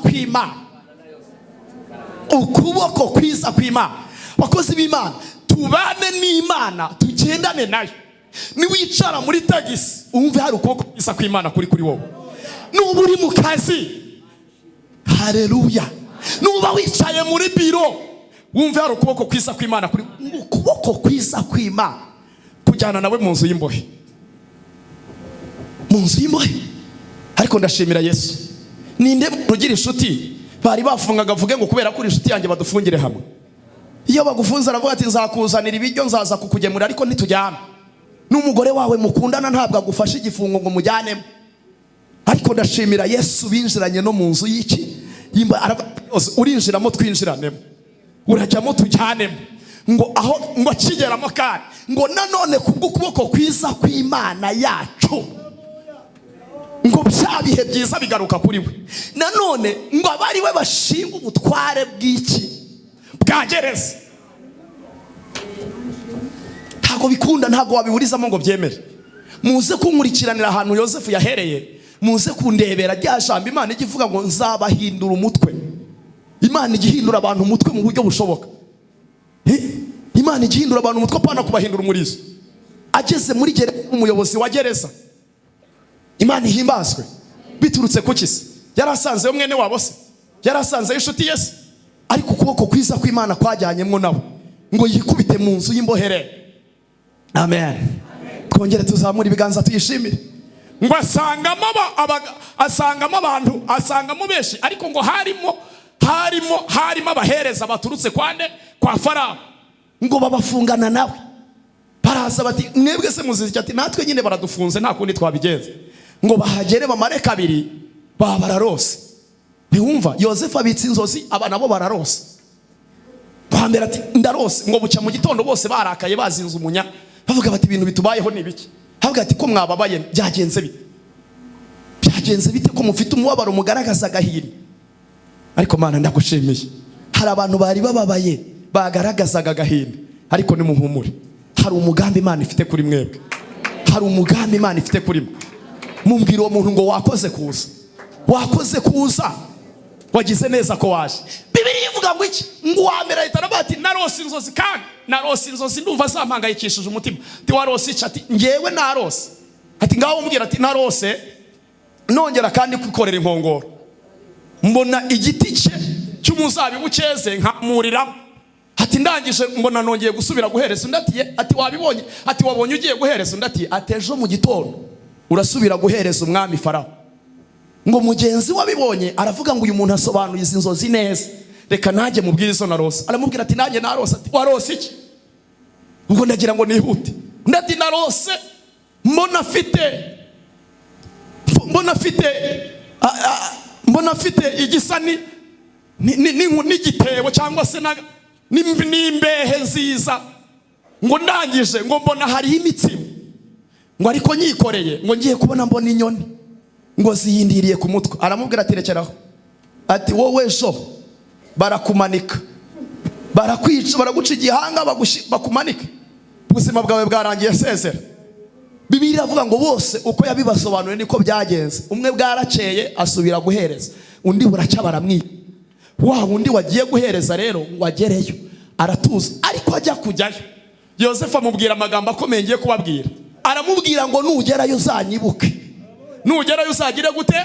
Speaker 1: kw'Imana bakozi b'Imana tubane n'Imana tugendane nayo niwicara muri tagisi umve hari ukuboko kwiza kw'Imana kuri wowe nuba uri mu kazi haleluya nuba wicaye muri biro wumve hari ukuboko kwiza kw'Imana kuri ukuboko kwiza kw'Imana kujyana nawe mu nzu y'imbohe, mu nzu y'imbohe. Ariko ndashimira Yesu. Ninde ugira inshuti bari bafungaga avuge ngo kubera kuri inshuti yanjye badufungire hamwe? Iyo bagufunze aravuga ati nzakuzanira ibiryo, nzaza kukugemura, ariko ntitujyana. N'umugore wawe mukundana ntabwo agufasha igifungo ngo mujyanemo. Ariko ndashimira Yesu binjiranye no mu nzu y'iki urinjiramo twinjiranemo, urajyamo tujyanemo, ngo aho ngo kigeramo kandi ngo nanone kubw'ukuboko kwiza kw'Imana yacu ngo bya bihe byiza bigaruka kuri we. Nanone ngo abari we bashinga ubutware bw'iki bwa gereza. Ntago bikunda, ntago wabiburizamo ngo byemere. Muze kunkurikiranira ahantu Yosefu yahereye, muze kundebera rya jambo Imana igivuga ngo nzabahindura umutwe. Imana igihindura abantu umutwe mu buryo bushoboka. Imana igihindura abantu umutwe apana kubahindura umurizo. Ageze muri gereza, umuyobozi wa gereza, Imana ihimbazwe. Biturutse ku kisi yarasanze yo mwene wabo se, yarasanze inshuti Yesu, ariko ukuboko kwiza kw'Imana kwajyanyemo nawe ngo yikubite mu nzu y'imbohere. Amen. Twongere tuzamura ibiganza tuyishimire. Ngo asangamo abantu, asangamo benshi, ariko ngo harimo abahereza baturutse kwa Farawo, ngo babafungana nawe. Baraza bati mwebwe se muzizi ati natwe nyine baradufunze nta kundi twabigenza. Ngo bahagere bamare kabiri bararose. Ntiwumva Yosefu abitse inzozi, aba nabo bararose. Bambera ati ndarose. Ngo bucya mu gitondo bose barakaye bazinze umunya, bavuga bati ibintu bitubayeho ni biki? Havuga ati ko mwababaye byagenze bite? Byagenze bite ko mufite umubabaro mugaragaza agahinda? Ariko Mana ndagushimiye, hari abantu bari bababaye bagaragazaga agahinda, ariko ni muhumure, hari umugambi Imana ifite kuri mwebwe. Hari umugambi Imana ifite kuri mwe. Mumbwira uwo muntu ngo wakoze kuza, wakoze kuza, wagize neza ko waje. Bibiliya ivuga ngo iki? Ngo wamera itarabati narose inzozi, kandi narose inzozi ndumva zampangayikishije umutima. Ati warose iki? Ati ngewe narose. Ati ngaho umbwira ati narose nongera kandi kwikorera inkongoro, mbona igiti cye cy'umuzabibu cyeze nkamuriramo. Ati ndangije mbona nongeye gusubira guhereza undi. Ati wabibonye? Ati wabonye ugiye guhereza undi? Ati ejo mu gitondo urasubira guhereza umwami Farawo. Ngo mugenzi wabibonye aravuga ngo uyu muntu asobanuye izi nzozi neza, reka nanjye mubwire izo narose. Aramubwira ati nanjye narose. Ati warose iki? Ngo ndagira ngo nihute. Ati narose mbona afite igisa n'igitebo cyangwa se n'imbehe nziza. Ngo ndangije ngo mbona hariho imitsima, ngo ariko nyikoreye ngo ngiye kubona mbona inyoni ngo ziyindiriye ku mutwe. Aramubwira ati rekeraho. Ati wowe jo barakumanika, barakwica, baraguca igihanga bakumanike, ubuzima bwawe bwarangiye sezera. Bibiliya iravuga ngo bose uko yabibasobanuye niko byagenze. Umwe bwarakeye asubira guhereza, undi buracya baramwiba. Wa undi wagiye guhereza rero wagereyo aratuza, ariko ajya kujyayo Yosefu amubwira amagambo akomeye ngiye kubabwira. Aramubwira ngo nugerayo uzanyibuke. Nugerayo uzagire gute?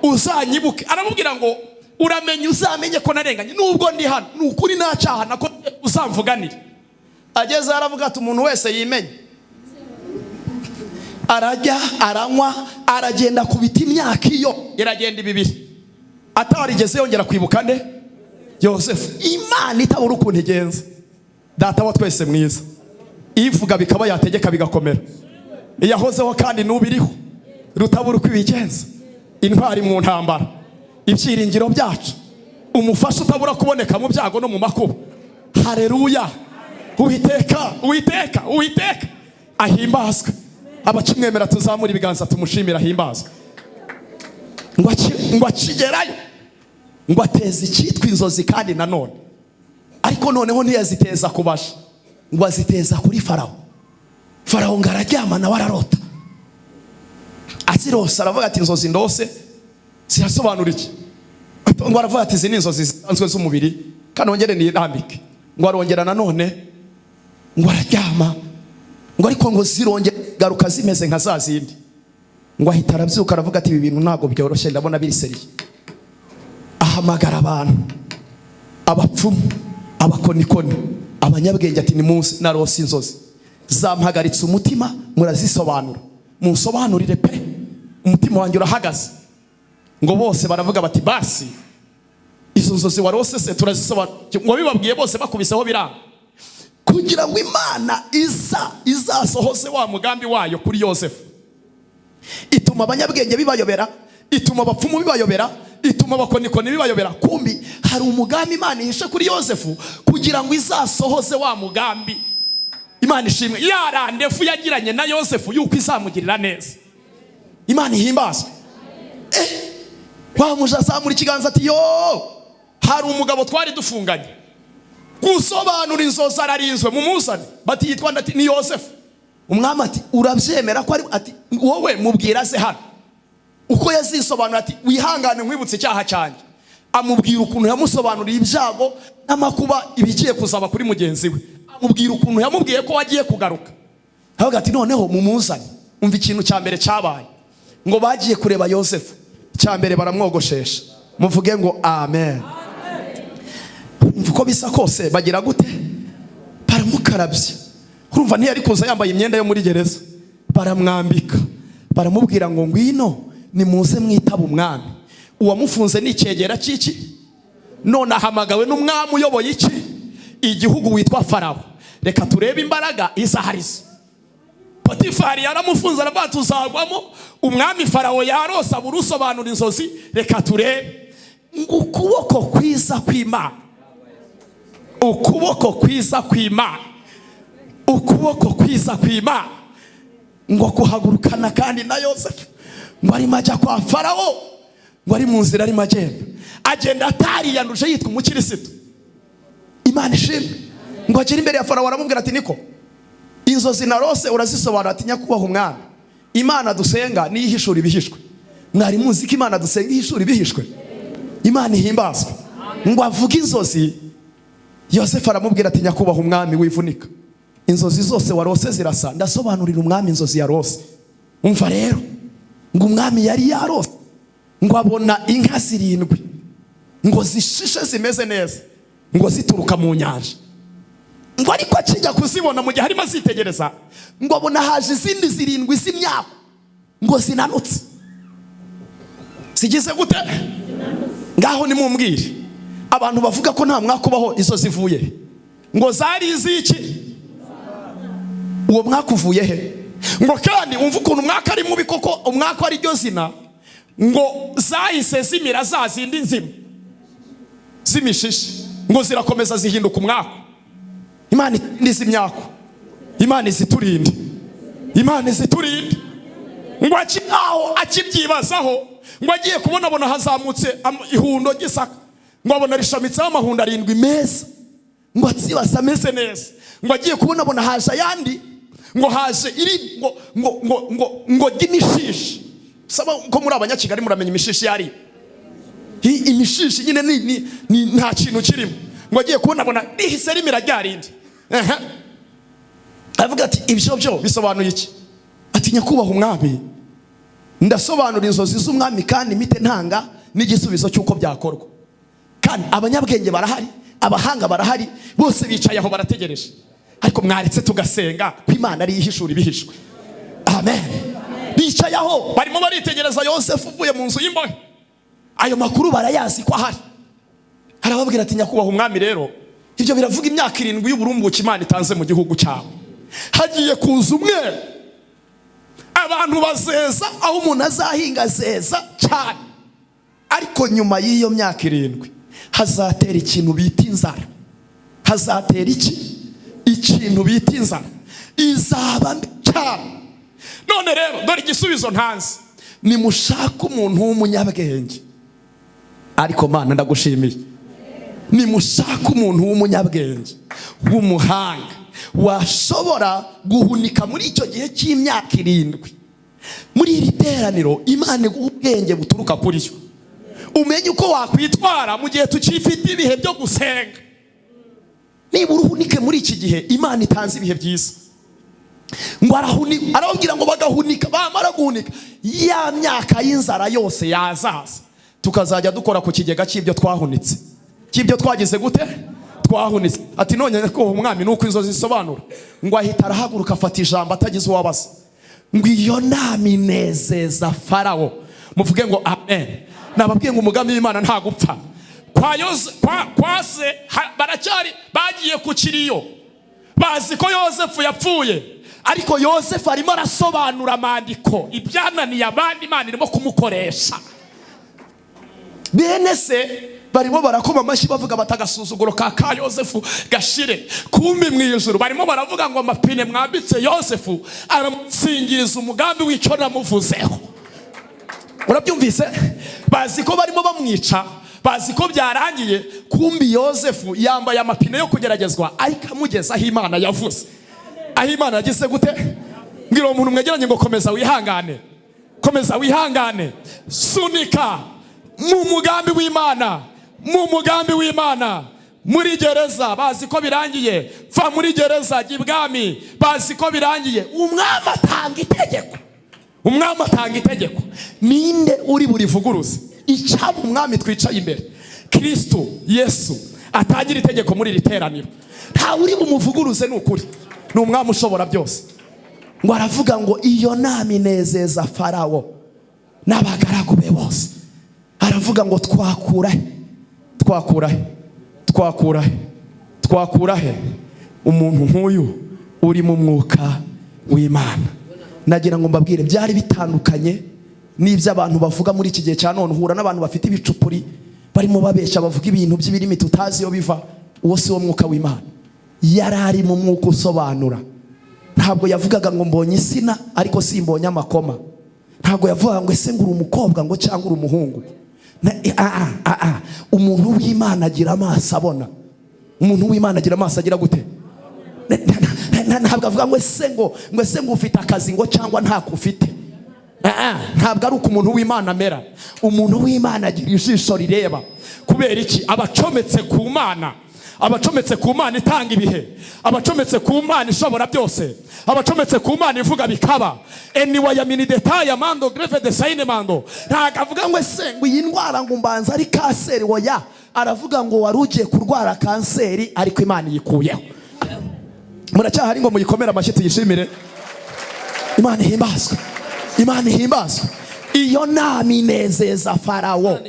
Speaker 1: Uzanyibuke. Aramubwira ngo uramenye, uzamenye ko narenganye nubwo ndi hano, nukuri nta cyaha nako uzamvuganira. Ageze aravuga ati umuntu wese yimenye. Arajya aranywa aragenda kubita imyaka iyo iragenda 2 atarigeze yongera kwibuka nde Yosefu. Imana itabura ukuntu igenza. Data wa twese mwiza, ivuga bikaba yategeka bigakomera. Iyahozeho kandi nubiriho, rutabura uko ibigenza. Intwari mu ntambara, ibyiringiro byacu, umufasha utabura kuboneka mu byago no mu makuba. Haleluya. Uwiteka ahimbazwe. Abakimwemera tuzamura ibiganza tumushimira ahimbazwe. Ngo akigerayo ngo ateze icyitwa inzozi, kandi nanone ariko noneho ntiyaziteza kubasha, ngo aziteza kuri Farawo. Farawo ngo araryama nawe ararota. Azirose aravuga ati inzozi ndose zirasobanura iki? Ngo aravuga ati izi ni inzozi zisanzwe z'umubiri, kandi ongere nirambike. Ngo arongera nanone ngo araryama, ngo ariko ngo zirongera garuka zimeze nka za zindi. Ngo ahita arabyuka aravuga ati ibi bintu ntago byoroshye, ndabona biri seriye. Ahamagara abantu abapfumu, abakonikoni, abanyabwenge ati nimuze narose inzozi zampagaritse umutima, murazisobanura, munsobanurire pe, umutima wanjye urahagaze. Ngo bose baravuga bati basi izo nzozi warose se turazisobanura. Ngo bibabwiye bose bakubiseho biranga, kugira ngo Imana izasohoze wa mugambi wayo kuri Yosefu. Ituma abanyabwenge bibayobera, ituma abapfumu bibayobera, ituma abakonikoni bibayobera. Kumbi hari umugambi Imana ihishe kuri Yosefu kugira ngo izasohoze wa mugambi. Imana ishimwe, yarandefu yagiranye na Yosefu yuko izamugirira neza. Imana ihimbazwe. Wamuja azamura ikiganza ati yo, hari umugabo twari dufunganye, gusobanura inzozi ararinzwe, mumuzane. Bati yitwa ndati ni Yosefu. Umwami ati urabyemera ko ari? Ati wowe mubwira se hano uko yazisobanura. Ati wihangane nkwibutse icyaha cyanjye. Amubwira ukuntu yamusobanuriye ibyago n'amakuba ibigiye kuzaba kuri mugenzi we. Amubwira ukuntu yamubwiye ko wagiye kugaruka. Avuga ati noneho mumuzane. Umva ikintu cya mbere cyabaye. Ngo bagiye kureba Yosefu, cya mbere baramwogoshesha. Muvuge ngo amen. Umva uko bisa kose bagira gute? Baramukarabye. Urumva ntiyari kuza yambaye imyenda yo muri gereza. Baramwambika, baramubwira ngo ngwino nimuze mwitaba umwami. Uwamufunze ni icyegera cy'iki? None ahamagawe n'umwami uyoboye iki? Igihugu witwa Farawo. Reka turebe imbaraga izaharizo. Potifari yaramufunze aravuga tuzagwamo. Umwami Farawo yarose aburusobanura inzozi. Reka turebe. Ngo ukuboko kwiza kw'Imana, ukuboko kwiza kw'Imana, ukuboko kwiza kw'Imana ngo kuhagurukana kandi na Yosefu. Ngo ari majya kwa Farawo, ngo ari mu nzira ari magenda, agenda atariyanduje yitwa umukirisitu. Imana ishimwe. Ngo agere imbere ya Farawo aramubwira ati niko inzozi narose urazisobanura. Ati nyakubahwa umwami, Imana dusenga ni ihishura ibihishwe. Mwari muzi ko Imana dusenga ihishura ibihishwe? Imana ihimbazwe. Ngo avuge inzozi. Yosefu aramubwira ati nyakubahwa umwami wivunika, inzozi zose warose zirasa, ndasobanurira umwami inzozi yarose. Umva rero, ngo umwami yari yarose, ngo abona inka 7 ngo zishishe zimeze neza, ngo zituruka mu nyanja. Ngo ariko akijya kuzibona mu gihe harimo azitegereza, ngo abona haje izindi 7 z'imyaka, ngo zinanutse. Zigize gute? Ngaho nimumbwire abantu bavuga ko nta mwaka ubaho, izo zivuye ngo zari iziki? Uwo mwaka uvuye he? Ngo kandi umva ukuntu umwaka ari mubi koko, umwaka ari ryo zina. Ngo zahise zimira za zindi nzima zimishishi, ngo zirakomeza zihinduka umwaka. Imana nizi imyaka, Imana iziturinde, Imana iziturinde. Ngo akibyibazaho, ngo agiye kubona hazamutse ihundo gisaka, ngo abona rishamitseho amahundo 7 meza, ngo atsibasa ameze neza. Ngo agiye kubona haje ayandi, ngo haje iri ngo gimishishi. Saba ko muri abanyakigali muramenya imishishi yari imishishi nyine ni nta kintu kirimo. Ngo agiye kubona rihise rimira ryarindi. Avuga ati ibyo byo bisobanuye iki? Ati nyakubahwa umwami, ndasobanura inzozi z'umwami kandi mite ntanga n'igisubizo cy'uko byakorwa. Kandi abanyabwenge barahari, abahanga barahari, bose bicaye aho barategereje. Ariko mwaretse tugasenga ko Imana ari ihishura ibihishwe. Amen. Bicaye aho barimo baritegereza Yosefu uvuye mu nzu y'imbohe. Ayo makuru barayazi ko ahari. Arababwira ati nyakubahwa umwami, rero ibyo biravuga imyaka 7 y'uburumbuke Imana itanze mu gihugu cyawe. Hagiye kuza umwe, abantu bazeza aho umuntu azahinga zeza cyane. Ariko nyuma y'iyo myaka 7 hazatera ikintu bita inzara. Hazatera ikintu bita inzara, izaba cyane. None rero dore igisubizo ntanze, nimushaka umuntu w'umunyabwenge. Ariko Mana ndagushimiye, nimushaka umuntu w'umunyabwenge w'umuhanga washobora guhunika muri icyo gihe cy'imyaka 7. Muri iri teraniro Imana iguha ubwenge buturuka kuri yo, umenye uko wakwitwara mu gihe tukifite ibihe byo gusenga. Niba uruhunike muri iki gihe, Imana itanze ibihe byiza. Ngo arababwira ngo bagahunika, bamara guhunika ya myaka y'inzara yose yazaza, tukazajya dukora ku kigega cy'ibyo twahunitse. cy'ibyo twagize gute twahunitse. Ati none ko umwami nuko inzozi zisobanura, ngo ahita arahaguruka afata ijambo atagize uwabaza, ngo iyo nama inezeza Farawo. Muvuge ngo amen. Nababwiye ngo umugambi w'Imana nta gupfa. Kwa se baracyari bagiye ku kiriyo, bazi ko Yosefu yapfuye, ariko Yosefu arimo arasobanura amandiko, ibyananiye abandi Imana irimo kumukoresha. Bene se barimo barakoma amashyi bavuga batagasuzuguro ka Yosefu gashire. Kumbi mu ijuru barimo baravuga ngo amapine mwambitse Yosefu aramusingiriza umugambi w'icyo namuvuzeho. Urabyumvise? Bazi ko barimo bamwica, bazi ko byarangiye. Kumbi Yosefu yambaye amapine yo kugeragezwa, ariko amugeza aho Imana yavuze. Aho Imana yagize gute? Ngira umuntu mwegeranye ngo komeza wihangane, komeza wihangane, sunika mu mugambi w'Imana, mu mugambi w'Imana. Muri gereza bazi ko birangiye, va muri gereza y'ibwami bazi ko birangiye. Umwami atanga itegeko, umwami atanga itegeko. Ninde uri burivuguruze? Icyaba umwami twicaye imbere, Kristo Yesu, atangira itegeko muri iri teraniro. Nta uri bumuvuguruze, ni ukuri, ni umwami ushobora byose. Ngo aravuga ngo iyo nama inezeza Farawo n'abagaragu be bose. Aravuga ngo twakurahe umuntu nk'uyu uri mu mwuka w'Imana. Nagira ngo mbabwire, byari bitandukanye n'ibyo abantu bavuga muri iki gihe cya none. Uhura n'abantu bafite ibicupuri barimo babesha, bavuga ibintu by'ibirimi tutazi iyo biva. Uwo si wo mwuka w'Imana. Yari ari mu mwuka usobanura. Ntabwo yavugaga ngo mbonye isina ariko simbonye amakoma. Ntabwo yavugaga ngo ese ngura umukobwa ngo cyangwa uri umuhungu. Umuntu w'Imana agira amaso abona. Umuntu w'Imana agira amaso agira gute? Ntabwo avuga ngo ese ngo ufite akazi ngo cyangwa ntako ufite. Ntabwo ari uko umuntu w'Imana amera. Umuntu w'Imana agira ijisho rireba. Kubera iki? Abacometse ku Mana, abacometse ku Mana itanga ibihe, abacometse ku Mana ishobora byose, abacometse ku Mana ivuga bikaba. Eniwa ya mini detail mando greve de saine mando. Ntabwo avuga ngo ese ngo iyi ndwara ngo mbanza ari kanseri. Oya, aravuga ngo wari ugiye kurwara kanseri ariko Imana yikuyeho. Muracyahari ngo muyikomera amashyi tuyishimire. Imana ihimbazwe, Imana ihimbazwe. Iyo nama inezeza Farawo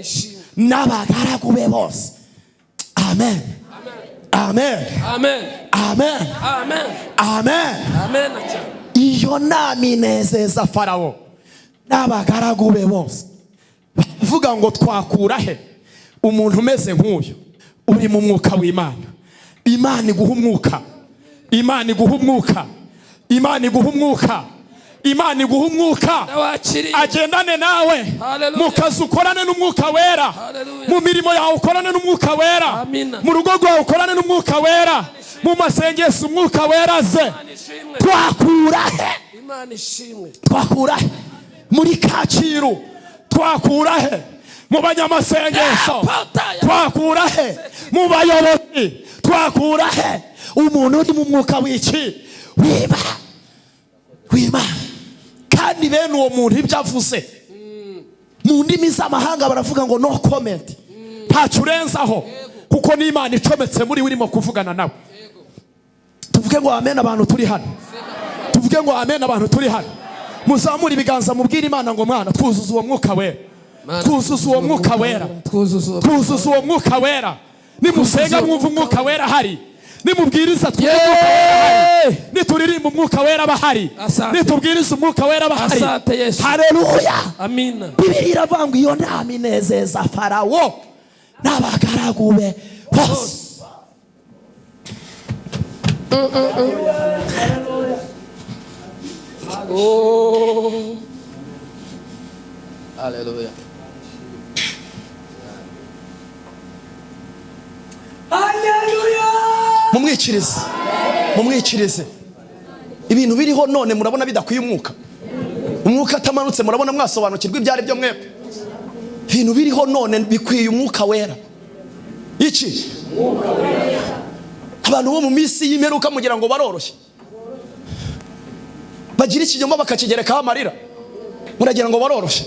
Speaker 1: n'abagaragu be bose. Amen, amen, amen, amen, amen, amen, amen. Iyo nama inezeza Farawo n'abagaragu be bose. Bavuga ngo twakurahe umuntu umeze nk'uyu uri mu mwuka w'Imana. Imana iguha umwuka, Imana iguha umwuka, Imana iguha umwuka, Imana iguha umwuka. Agendane nawe mu kazi ukorane n'umwuka wera, mu mirimo yawe ukorane n'umwuka wera, mu rugo rwawe ukorane n'umwuka wera, mu masengesho umwuka wera ze. Twakurahe, Imana ishimwe. Twakurahe muri Kacyiru, twakurahe mu banyamasengesho, twakurahe mu bayobozi, twakurahe umuntu uri mu mwuka w'iki w'Imana. Kandi bene uwo muntu ibyo avuze mu ndimi z'amahanga baravuga ngo no comment, ntacyo urenzaho, kuko ni Imana icometse muri urimo kuvugana nawe. Tuvuge ngo amen abantu turi hano, tuvuge ngo amen abantu turi hano. Muzamura ibiganza mubwire Imana ngo Mwana twuzuza uwo mwuka wera, twuzuza uwo mwuka wera, twuzuza uwo mwuka wera. Nimusenga mwumva umwuka wera hari, nimubwiriza twumva umwuka wera hari, nituririmba umwuka wera bahari, nitubwiriza umwuka wera bahari. Haleluya, amina. Bibiliya iravuga ngo iyo nama inezeza Farawo n'abagaragu be bose.
Speaker 3: Oh, haleluya.
Speaker 1: Mumwikirize, mumwikirize. Ibintu biriho none murabona bidakwiye umwuka. Umwuka atamanutse murabona mwasobanukirwa ibyari byo mwebwe. Ibintu biriho none bikwiye umwuka wera. Iki umwuka wera. Abantu bo mu minsi y'imperuka mugira ngo baroroshye, bagira ikinyoma bakakigerekaho amarira, muragira ngo baroroshye.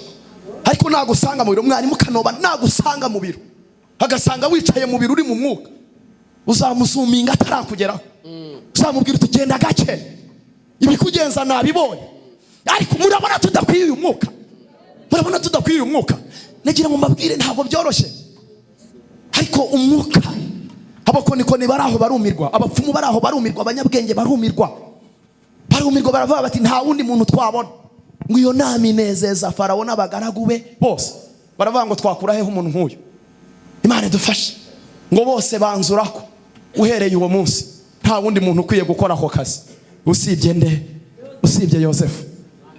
Speaker 1: Ariko nagusanga mu biro, mwarimu Kanoba nagusanga mu biro agasanga wicaye mu biruri mu mwuka, uzamusuminga atarakugeraho, uzamubwira utugenda gake, ibikugenza nabibonye. Ariko murabona tudakwiye uyu mwuka, murabona tudakwiye uyu mwuka. Nagira ngo mbabwire ntabwo byoroshye, ariko umwuka, abakonikoni baraho barumirwa, abapfumu baraho barumirwa, abanyabwenge barumirwa, baravuga bati nta wundi muntu twabona ngo iyo nama inezeza Farawo n'abagaragu be bose. Baravuga ngo twakura hehe umuntu nk'uyu? Imana idufashe. Ngo bose banzura ko uhereye uwo munsi nta wundi muntu ukwiye gukora ako kazi usibye nde? Usibye Yosefu.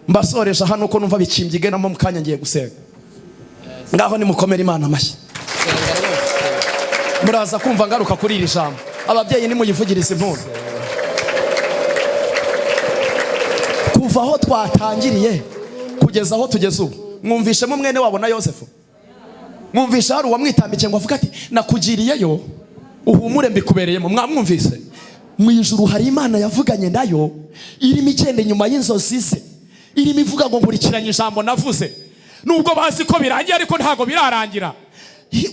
Speaker 1: Mbasoresha hano ko numva bikimbye igenamo mu kanya ngiye gusenga. Ngaho nimukomere Imana amashyi. Muraza kumva ngaruka kuri iri jambo. Ababyeyi nimuyivugirize impundu. Kuva aho twatangiriye kugeza aho tugeze ubu, mwumvishemo mwene wabo na Yosefu? Mwumvisha hari uwamwitambikiye ngo avuga ati nakugiriyeyo uhumure mbikubereyemo? Mwamwumvise? Mu ijuru hari Imana yavuganye nayo, irimo igende nyuma y'inzozi ze, irimo ivuga ngo nkurikiranye ijambo navuze. Nubwo bazi ko birangiye ariko ntago birarangira.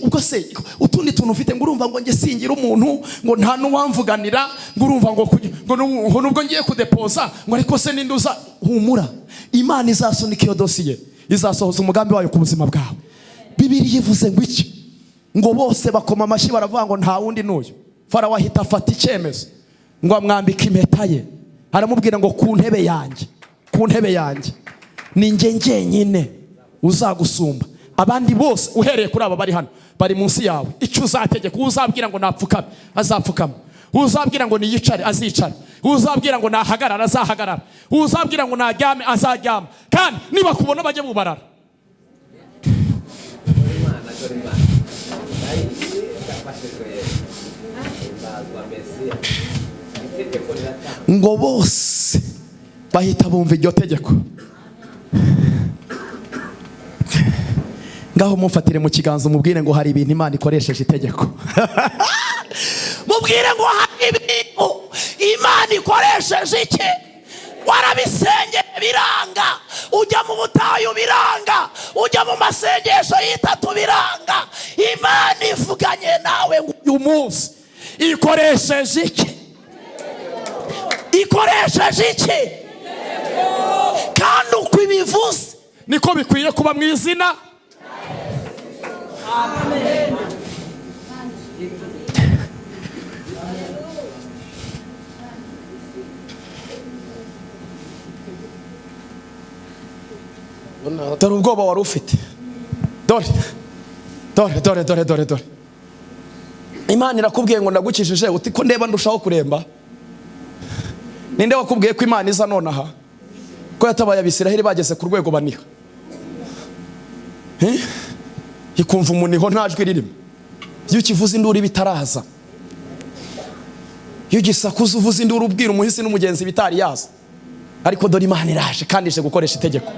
Speaker 1: Ubwo se utundi tuntu ufite ngo urumva ngo nge singira umuntu, ngo nta nuwamvuganira, ngo urumva ngo nubwo ngiye kudepoza ngo ariko se ninduza. Humura, Imana izasunika iyo dosiye, izasohoza umugambi wayo ku buzima bwawe. Bibiliya ivuze ngo iki? Ngo bose bakoma amashyi baravuga ngo nta wundi n'uyu. Farawo ahita afata icyemezo ngo amwambike impeta ye, aramubwira ngo ku ntebe yanjye ni nge njyenyine uzagusumba, abandi bose uhereye kuri aba bari hano bari munsi yawe. Icyo uzategeka, uzabwira ngo napfukame azapfukama, uzabwira ngo niyicare azicara, uzabwira ngo nahagarara azahagarara, uzabwira ngo naryame azaryama, kandi niba kubona bajye bubarara. Ngo bose bahita bumva iryo tegeko. Ngaho mufatire mu kiganza umubwire ngo hari ibintu Imana ikoresheje itegeko. Mubwire ngo hari ibintu Imana ikoresheje iki? Warabisengeye biranga, ujya mu butayu biranga, ujya mu masengesho y'itatu biranga. Imana ivuganye nawe uyu munsi ikoresheje iki? Ikoresheje iki? Kandi uko ibivuze niko bikwiye kuba mu izina. Amen. Dore ubwoba wari ufite. Dore Imana irakubwiye ngo ndagukijije, uti ko ndeba ndushaho kuremba. Ninde wakubwiye ko Imana iza nonaha? Ko yatabaye Abisiraheli bageze ku rwego baniha. Ikumva umuniho nta jwi ririmo. Iyo ukivuza induru bitaraza, iyo ugisakuza uvuza induru ubwira umuhisi n'umugenzi bitari yaza. Ariko dore Imana iraje kandi ije gukoresha itegeko.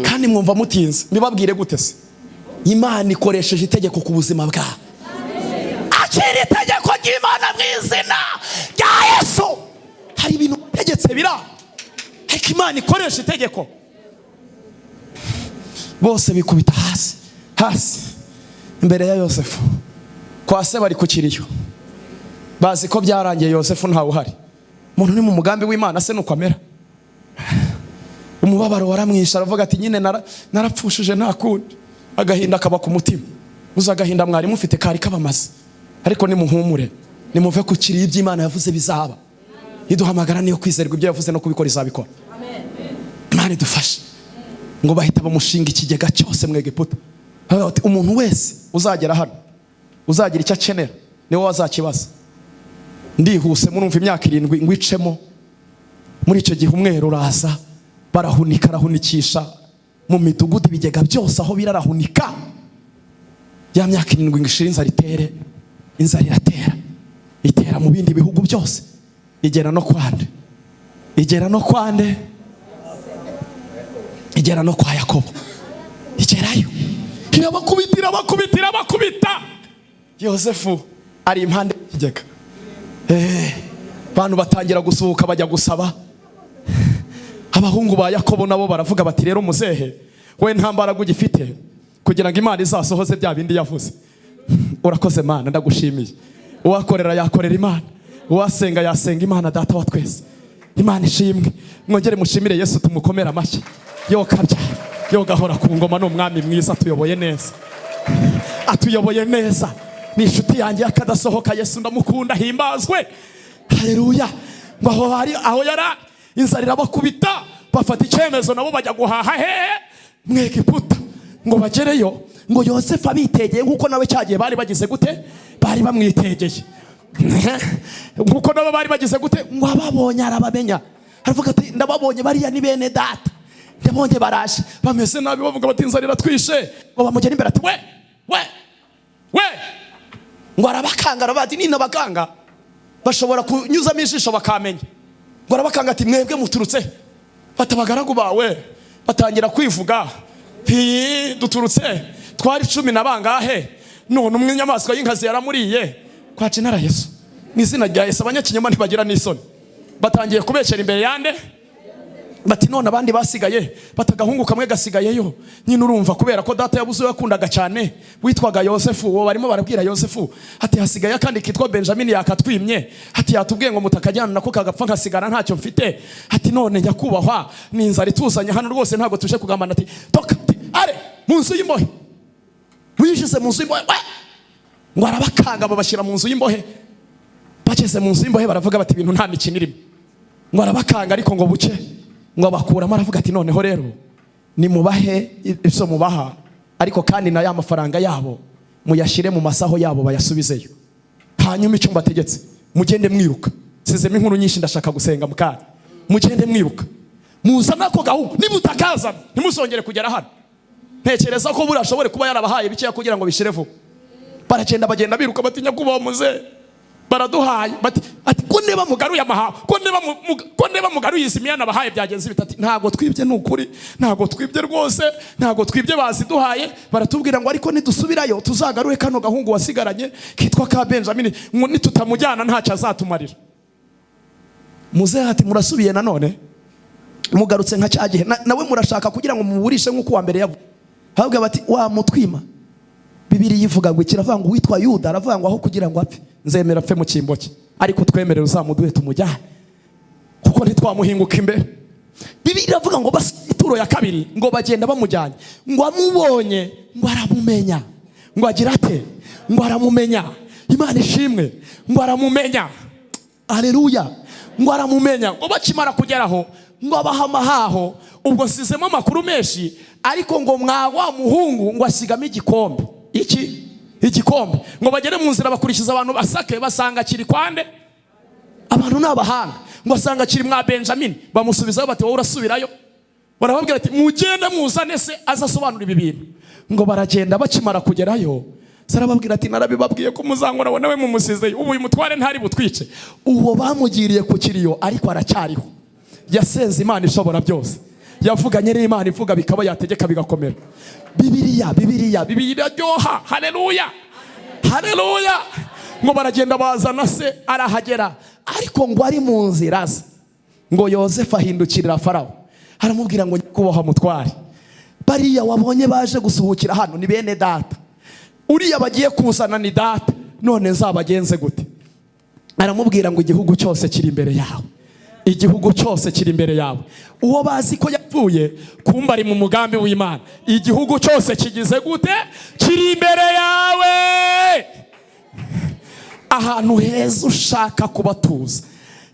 Speaker 1: Kandi mwumva mutinze, mbibabwire gute se? Imana ikoresheje itegeko ku buzima bwawe. Akira itegeko ry'Imana mu izina rya Yesu. Hari ibintu utegetse bira, ariko Imana ikoresha itegeko. Bose bikubita hasi imbere ya Yosefu. Kwa se bari ku kiriyo, bazi ko byarangiye, Yosefu ntawe uhari. Umuntu ni mu mugambi w'Imana se nuko amera. Umubabaro waramwisha, aravuga ati nyine narapfushije nta kundi. Agahinda kaba ku mutima. Uza agahinda mwari mufite kari kabamaze, ariko nimuhumure, nimuve ku kiriyo iby'Imana yavuze bizaba. Iduhamagara niyo kwizerwa ibyo yavuze no kubikora izabikora. Imana idufashe. Ngo bahita bamushinga ikigega cyose mu Egiputa. Umuntu wese uzagera hano uzagira icyo akenera niwe wazakibaza. Ndihuse murumva imyaka 7 ngwicemo. Muri icyo gihe umwero uraza, barahunikisha mu midugudu ibigega byose aho birarahunika. Ya myaka 7 ngishira inzara iratera, itera mu bindi bihugu byose, igera no kwande, igera no kwa Yakobo, igerayo bakubita. Yosefu ari impande y'ikigega. Abantu batangira gusuhuka bajya gusaba. Abahungu ba Yakobo nabo baravuga bati rero muzehe, we nta mbaraga ugifite, kugira ngo Imana izasohoze bya bindi yavuze. Urakoze Mana, ndagushimiye. Uwakorera yakorera Imana, uwasenga yasenga Imana data wa twese. Imana ishimwe. Mwongere mushimire Yesu, tumukomera amashyi. Yo kabya, yo gahora ku ngoma, n'umwami mwiza, atuyoboye neza. Atuyoboye neza. Ni inshuti yanjye yakadasohoka. Yesu ndamukunda, himbazwe. Haleluya. Ngo aho yara inzara irabakubita, bafata icyemezo nabo bajya guhaha mu Egiputa. Ngo bagereyo, ngo Yosefu abitegeye nkuko nawe cyagiye bari bagize gute, bari bamwitegeye. Nkuko nabo bari bagize gute, ngo ababonye arabamenya. Aravuga ati ndababonye bariya ni bene data, ndabonye baraje bameze nabi, bavuga bati inzara iratwishe. Ngo bamugera imbere ati we ngo arabakanga, bati nina bakanga bashobora kunyuzamo ijisho bakamenya. Ngo arabakanga ati mwebwe muturutse, batabagaragu bawe batangira kwivuga, duturutse twari 10 na bangahe, none umwe inyamaswa y'inkazi yaramuriye kwa Jenera Yesu. Mu izina rya Yesu abanyakinyoma ntibagira n'isoni, batangiye kubekera imbere yande, bati none abandi basigaye, batagahungu kamwe gasigayeyo. Nyine urumva kubera ko data yabuze yakundaga cyane witwaga Yosefu, uwo barimo barabwira Yosefu ati hasigaye kandi kitwa Benjamin yakatwimye, ati yatubwiye ngo mutakajyana nako kagapfa nkasigara ntacyo mfite. Ati none nyakubahwa ni inzara ituzanye hano rwose, ntago tuje kugambana. Ati toka are mu nzu y'imbohe, wishize mu nzu y'imbohe. Ngo arabakanga babashyira mu nzu y'imbohe. Bageze mu nzu y'imbohe baravuga bati ibintu nta mikino irimo. Ngo arabakanga ariko ngo buke, ngo bakuramo. Aravuga ati noneho rero ni mubahe ibyo mubaha, ariko kandi na ya mafaranga yabo muyashyire mu masaho yabo bayasubizeyo. Hanyuma icyo mbategetse mugende mwiruka, sizemo inkuru nyinshi ndashaka gusenga mukanya. Mugende mwiruka muzana ako gahungu, nimutakaza ntimusongere kugera hano. Ntekereza ko burashobore kuba yarabahaye bikeya kugira ngo bishire vuba. Baragenda bagenda biruka bati nyakubaho muze baraduhaye, bati ati ko neba mugaruye amahaho, ko neba mugaruye isimiyana bahaye byagenze bitati. Ntago twibye n'ukuri, ntago twibye rwose, ntago twibye baziduhaye. Baratubwira ngo ariko nidusubirayo tuzagaruye kano gahungu wasigaranye kitwa ka Benjamin, ngo nitutamujyana ntacyo azatumarira. Muze ati murasubiye nanone mugarutse nka cyagihe nawe murashaka kugira ngo muburishe nkuko wa mbere yavuga. Ahubwo bati wa mutwima, Bibiri yivuga ngo kiravuga ngo witwa Yuda aravuga ngo aho kugira ngo apfe nzemera apfe mu cyimbo cye, ariko twemerere uzamuduhe tumujyane kuko ntitwamuhinguka imbere. Bibiri iravuga ngo basi ituro ya kabiri ngo bagenda bamujyanye, ngo amubonye ngo aramumenya, ngo agira ate ngo aramumenya. Imana ishimwe, ngo aramumenya. Haleluya. Ngo aramumenya. Ngo bakimara kugeraho ngo abaha amahaho, ubwo nsizemo amakuru menshi, ariko ngo mwawa muhungu ngo asigamo igikombe. Igikombe. Ngo bagere mu nzira bakurikiza abantu basake, basanga kiri kwande, abantu n'abahanga, ngo asanga kiri mwa Benjamin. Bamusubizaho bati wowe urasubirayo. Barababwira ati mugende muzane se azasobanura ibi bintu. Ngo baragenda bakimara kugerayo, sarababwira ati narabibabwiye ko muzangora nawe mumusizeyo, ubu uyu mutware ntari butwice. Uwo bamugiriye ku kiriyo ariko aracyariho. Yasenze Imana ishobora byose, yavuganye n'Imana ivuga bikaba, yategeka bigakomera. Bibiliya ryoha. Haleluya. Haleluya. Ngo baragenda bazana se arahagera, ariko ngo ari mu nzira ze, ngo Yosefu ahindukirira Farawo aramubwira ngo kubaho mutware, bariya wabonye baje gusuhukira hano ni bene data, uriya bagiye kuzana ni data, none nzabagenze gute? Aramubwira ngo igihugu cyose kiri imbere yawe, igihugu cyose kiri imbere yawe. Uwo bazi ko yapfuye kumba ari mu mugambi w'Imana. Igihugu cyose kigize gute? Kiri imbere yawe. Ahantu heza ushaka kubatuza,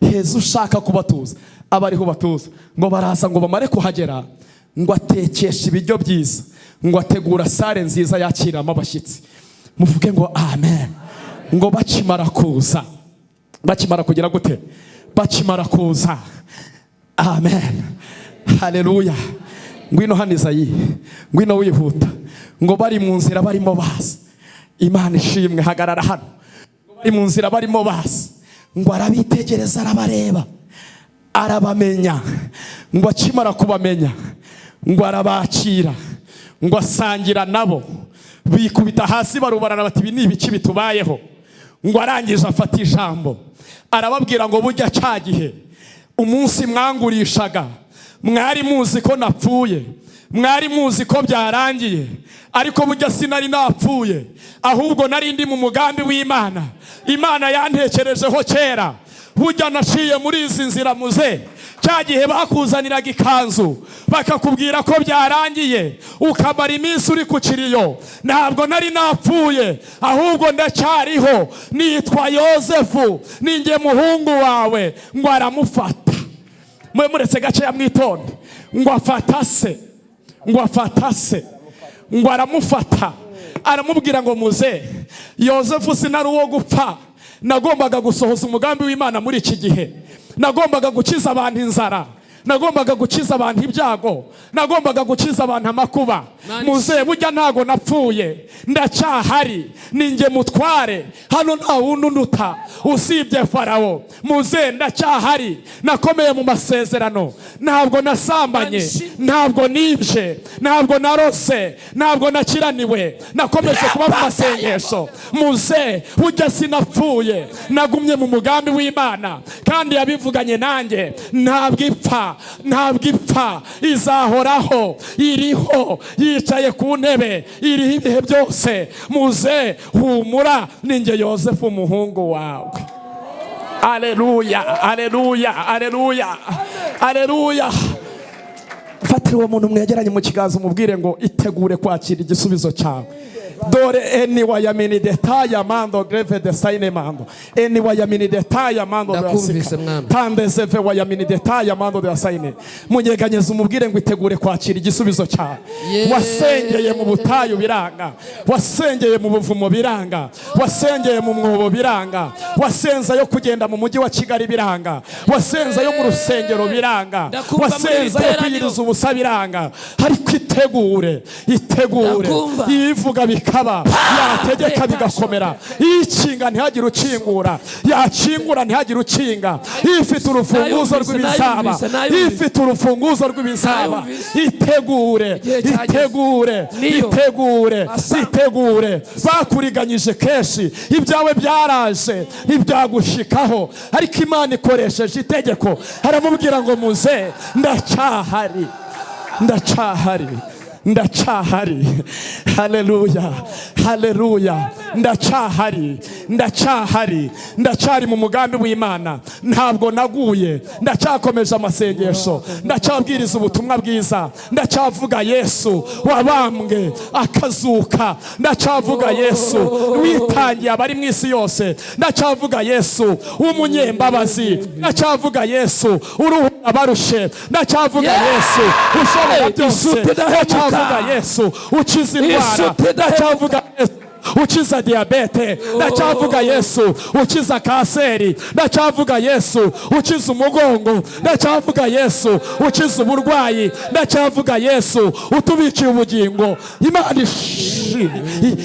Speaker 1: heza ushaka kubatuza, abariho batuza. Ngo baraza ngo bamare kuhagera, ngo atekesha ibiryo byiza, ngo ategura sare nziza yakiramo abashyitsi. Muvuge ngo amen. Ngo bakimara kuza, bakimara kugira gute? Bakimara kuza. Amen. Haleluya. Ngwino hano Izayi, ngwino wihuta. Ngo bari mu nzira barimo baza. Imana ishimwe, hagarara hano. Ngo bari mu nzira barimo baza, ngo arabitegereza arabareba, arabamenya. Ngo akimara kubamenya, ngo arabakira, ngo asangira nabo, bikubita hasi barubarana bati ibi ni ibiki bitubayeho. Ngo arangije afata ijambo arababwira ngo burya cyagihe umunsi mwangurishaga mwari muzi ko napfuye, mwari muzi ko byarangiye, ariko burya sinari napfuye, ahubwo nari ndi mu mugambi w'Imana. Imana yantekerejeho kera. Burya naciye muri izi nzira muze, cya gihe bakuzaniraga ikanzu bakakubwira ko byarangiye, ukamara iminsi uri ku kiriyo. Ntabwo nari napfuye, ahubwo ndacyariho. Nitwa Yozefu, ninjye muhungu wawe. Ngo aramufata, mwe muretse gace ya mwitonde, ngo afata se, ngo afata se, ngo aramufata, aramubwira ngo muze, Yozefu sinari uwo gupfa, nagombaga gusohoza umugambi w'Imana muri iki gihe. Nagombaga gukiza abantu inzara, nagombaga gukiza abantu ibyago, nagombaga gukiza abantu amakuba. Muze burya ntago napfuye, ndacyahari. Ninjye mutware, hano nta wundi unduta usibye Farawo. Muze ndacyahari, nakomeye mu masezerano. Ntabwo nasambanye, ntabwo nibye, ntabwo narose, ntabwo nakiraniwe. Nakomeje kuba mu masengesho. Muze burya sinapfuye, nagumye mu mugambi w'Imana, kandi yabivuganye nanjye. Ntabwo ipfa, ntabwo ipfa, izahoraho, iriho, yicaye ku ntebe, iriho ibihe byose. Muze humura, ninjye Yozefu umuhungu wawe. Aleluya, aleluya, aleluya, aleluya. Fatira uwo muntu mwegeranye mu kiganza, umubwire ngo itegure kwakira igisubizo cyawe. Dore eni wa yamini detaya mando greve de saine mando. Eni wa yamini detaya mando de asika. Tandezeve wa yamini detaya mando de saine. Munyeganyeza umubwire ngo itegure kwakira igisubizo cyawe. Wasengeye mu butayu biranga, wasengeye mu buvumo biranga, wasengeye mu mwobo biranga, wasenza yo kugenda mu mujyi wa Kigali biranga, wasenza yo mu rusengero biranga, wasenza yo kwiyiriza ubusa biranga. Ariko itegure, itegure, ivuga bikaba, yategeka bigakomera. Ikinga ntihagire ukingura, yakingura ntihagire ukinga. Ifite urufunguzo rw'ibizaba, ifite urufunguzo rw'ibizaba. Itegure, itegure, itegure, itegure. Bakuriganyije kenshi, ibyawe byaraje, ntibyagushikaho, ariko Imana ikoresheje itegeko. Aramubwira ngo muze, ndacyahari, ndacyahari, ndacyahari. Haleluya, haleluya. Ndacyahari, ndacyahari, ndacyari mu mugambi w'Imana. Ntabwo naguye, ndacyakomeje amasengesho, ndacyabwiriza ubutumwa bwiza, ndacyavuga Yesu wabambwe akazuka, ndacyavuga Yesu witangiye abari mu isi yose, ndacyavuga Yesu w'umunyembabazi, ndacyavuga Yesu uruhura abarushe, ndacyavuga Yesu ushobora byose, ndacyavuga Yesu ukiza indwara, ndacyavuga Yesu ukiza diabete, ndacyavuga Yesu ukiza kanseri, ndacyavuga Yesu ukiza umugongo, ndacyavuga Yesu ukiza uburwayi, ndacyavuga Yesu utubikiye ubugingo.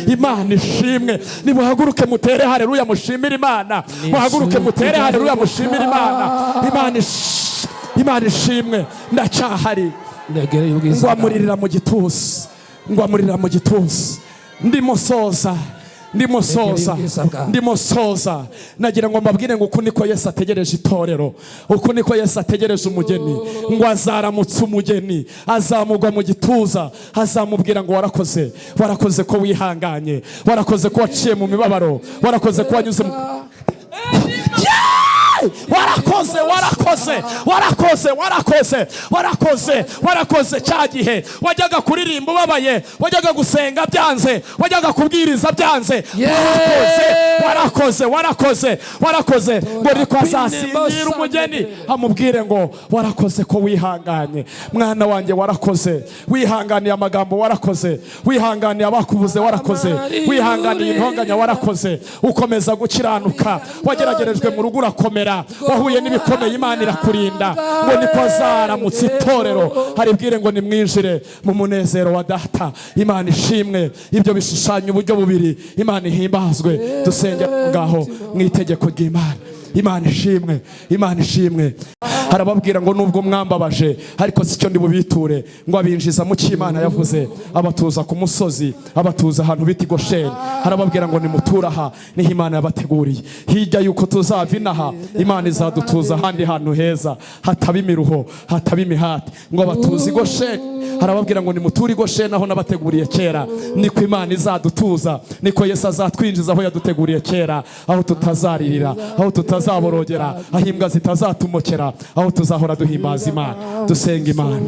Speaker 1: Imana ishimwe. Nimuhaguruke mutere haleluya, mushimire Imana. Muhaguruke mutere haleluya, mushimire Imana. Imana ishimwe. Ndacyahari. Ngwamuririra mu gituza, ngwamuririra mu gituza. Ndimo soza. Nagira ngo mbabwire ngo uku niko Yesu ategereje itorero, uku niko Yesu ategereje umugeni. Ngo azaramutse umugeni, azamugwa mu gituza, azamubwira ngo warakoze, warakoze ko wihanganye, warakoze ko waciye mu mibabaro, warakoze ko wanyuze mu warakoze, warakoze, warakoze, warakoze, warakoze, warakoze. Cya gihe wajyaga kuririmba ubabaye, wajyaga gusenga byanze, wajyaga kubwiriza byanze, warakoze, warakoze, warakoze. Ngo niko azasingira umugeni, amubwire ngo warakoze ko wihanganye. Mwana wanjye warakoze, wihanganiye amagambo, warakoze, wihanganiye abakubuze, warakoze, wihanganiye intonganya, warakoze, ukomeza gukiranuka, wageragerejwe mu rugo urakomera, wahuye n'ibikomeye, Imana irakurinda. Ngo niko azaramutse itorero, haribwire ngo nimwinjire mu munezero wa data. Imana ishimwe. Ibyo bishushanya uburyo bubiri. Imana ihimbazwe. Dusengera ngaho mu itegeko ry'Imana. Imana ishimwe, Imana ishimwe. Harababwira ngo nubwo mwambabaje, ariko sicyo ndi bubiture. Ngo abinjiza mu cy'Imana yavuze, abatuza ku musozi, abatuza ahantu bita Gosheni. Harababwira ngo nimutura aha, niho Imana yabateguriye. Hirya yuko tuzava inaha, Imana izadutuza ahandi hantu heza, hataba imiruho, hataba imihati. Ngo abatuza i Gosheni, arababwira ngo nimuture i Gosheni aho nabateguriye kera. Niko Imana izadutuza, niko Yesu azatwinjiza aho yaduteguriye kera, aho tutazaririra, aho tutazaborogera, aho imbwa zitazatumokera, aho tuzahora duhimbaza Imana. Dusenga Imana,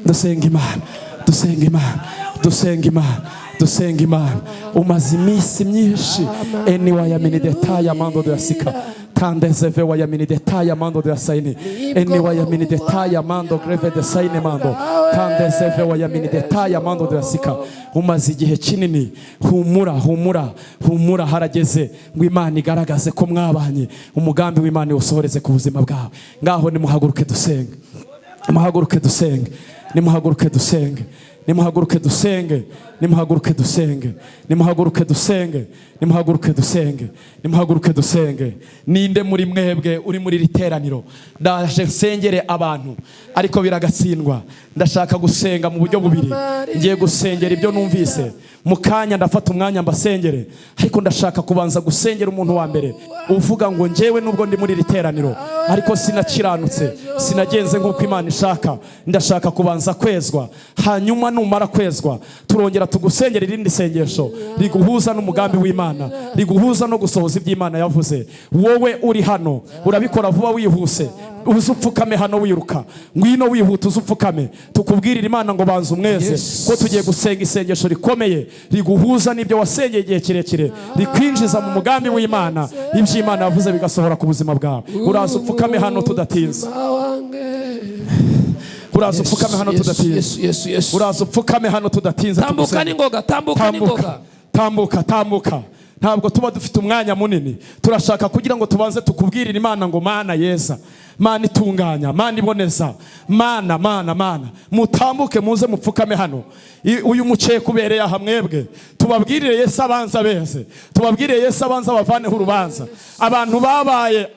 Speaker 1: dusenga Imana, dusenga Imana, dusenga Imana, dusenga Imana. Umaze iminsi myinshi eni wayamini detaya mando de asika kandezeve wayamini detaya mando de asaini eni wayamini detaya mando greve de saine mando kandezeve wayamini detaya mando de asika. Umaze igihe kinini, humura humura humura, harageze ngo Imana igaragaze ko mwabanye, umugambi w'Imana usohoreze ku buzima bwawe. Ngaho nimuhaguruke dusenge, nimuhaguruke dusenge, nimuhaguruke dusenge, nimuhaguruke dusenge, nimuhaguruke dusenge, nimuhaguruke dusenge, nimuhaguruke dusenge, nimuhaguruke dusenge. Ninde muri mwebwe uri muri riteraniro ndaje nsengere abantu ariko biragatsindwa? Ndashaka gusenga mu buryo bubiri. Ngiye gusengera ibyo numvise, mukanya ndafata umwanya mbasengere, ariko ndashaka kubanza gusengera umuntu wa mbere uvuga ngo njyewe nubwo ndi muri riteraniro ariko sinakiranutse, sinagenze nk'uko Imana ishaka. Ndashaka kubanza kwezwa, hanyuma numara kwezwa turongera tugusengera irindi sengesho riguhuza n'umugambi w'Imana, riguhuza no gusohoza iby'Imana yavuze. Wowe uri hano urabikora vuba wihuse, uzupfukame hano wiruka, ngwino wihuta uzupfukame, tukubwirira Imana ngo banza umweze ko tugiye gusenga isengesho rikomeye riguhuza n'ibyo wasengeye igihe kirekire, rikwinjiza mu mugambi w'Imana, iby'Imana yavuze bigasohora ku buzima bwawe. Uraza upfukame hano tudatinze, uraza upfukame hano tudatinze, uraza upfukame hano tudatinze.
Speaker 3: Tambuka n'ingoga, tambuka n'ingoga,
Speaker 1: tambuka tambuka. Ntabwo tuba dufite umwanya munini, turashaka kugira ngo tubanze tukubwirire Imana ngo Mana yeza, Mana itunganya, Mana iboneza, Mana mutambuke muze mupfukame hano. Uyu muceye kubereye aha mwebwe, tubabwirire Yesu abanza beze, tubabwirire Yesu abanza bavaneho urubanza. Abantu babaye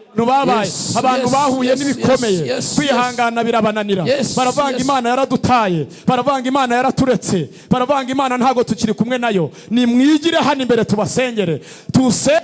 Speaker 1: abantu bahuye n'ibikomeye, kwihangana birabananira, baravanga Imana yaradutaye, baravanga Imana yaraturetse, baravanga Imana ntago tukiri kumwe nayo. Nimwigire hano imbere tubasengere, tusenge.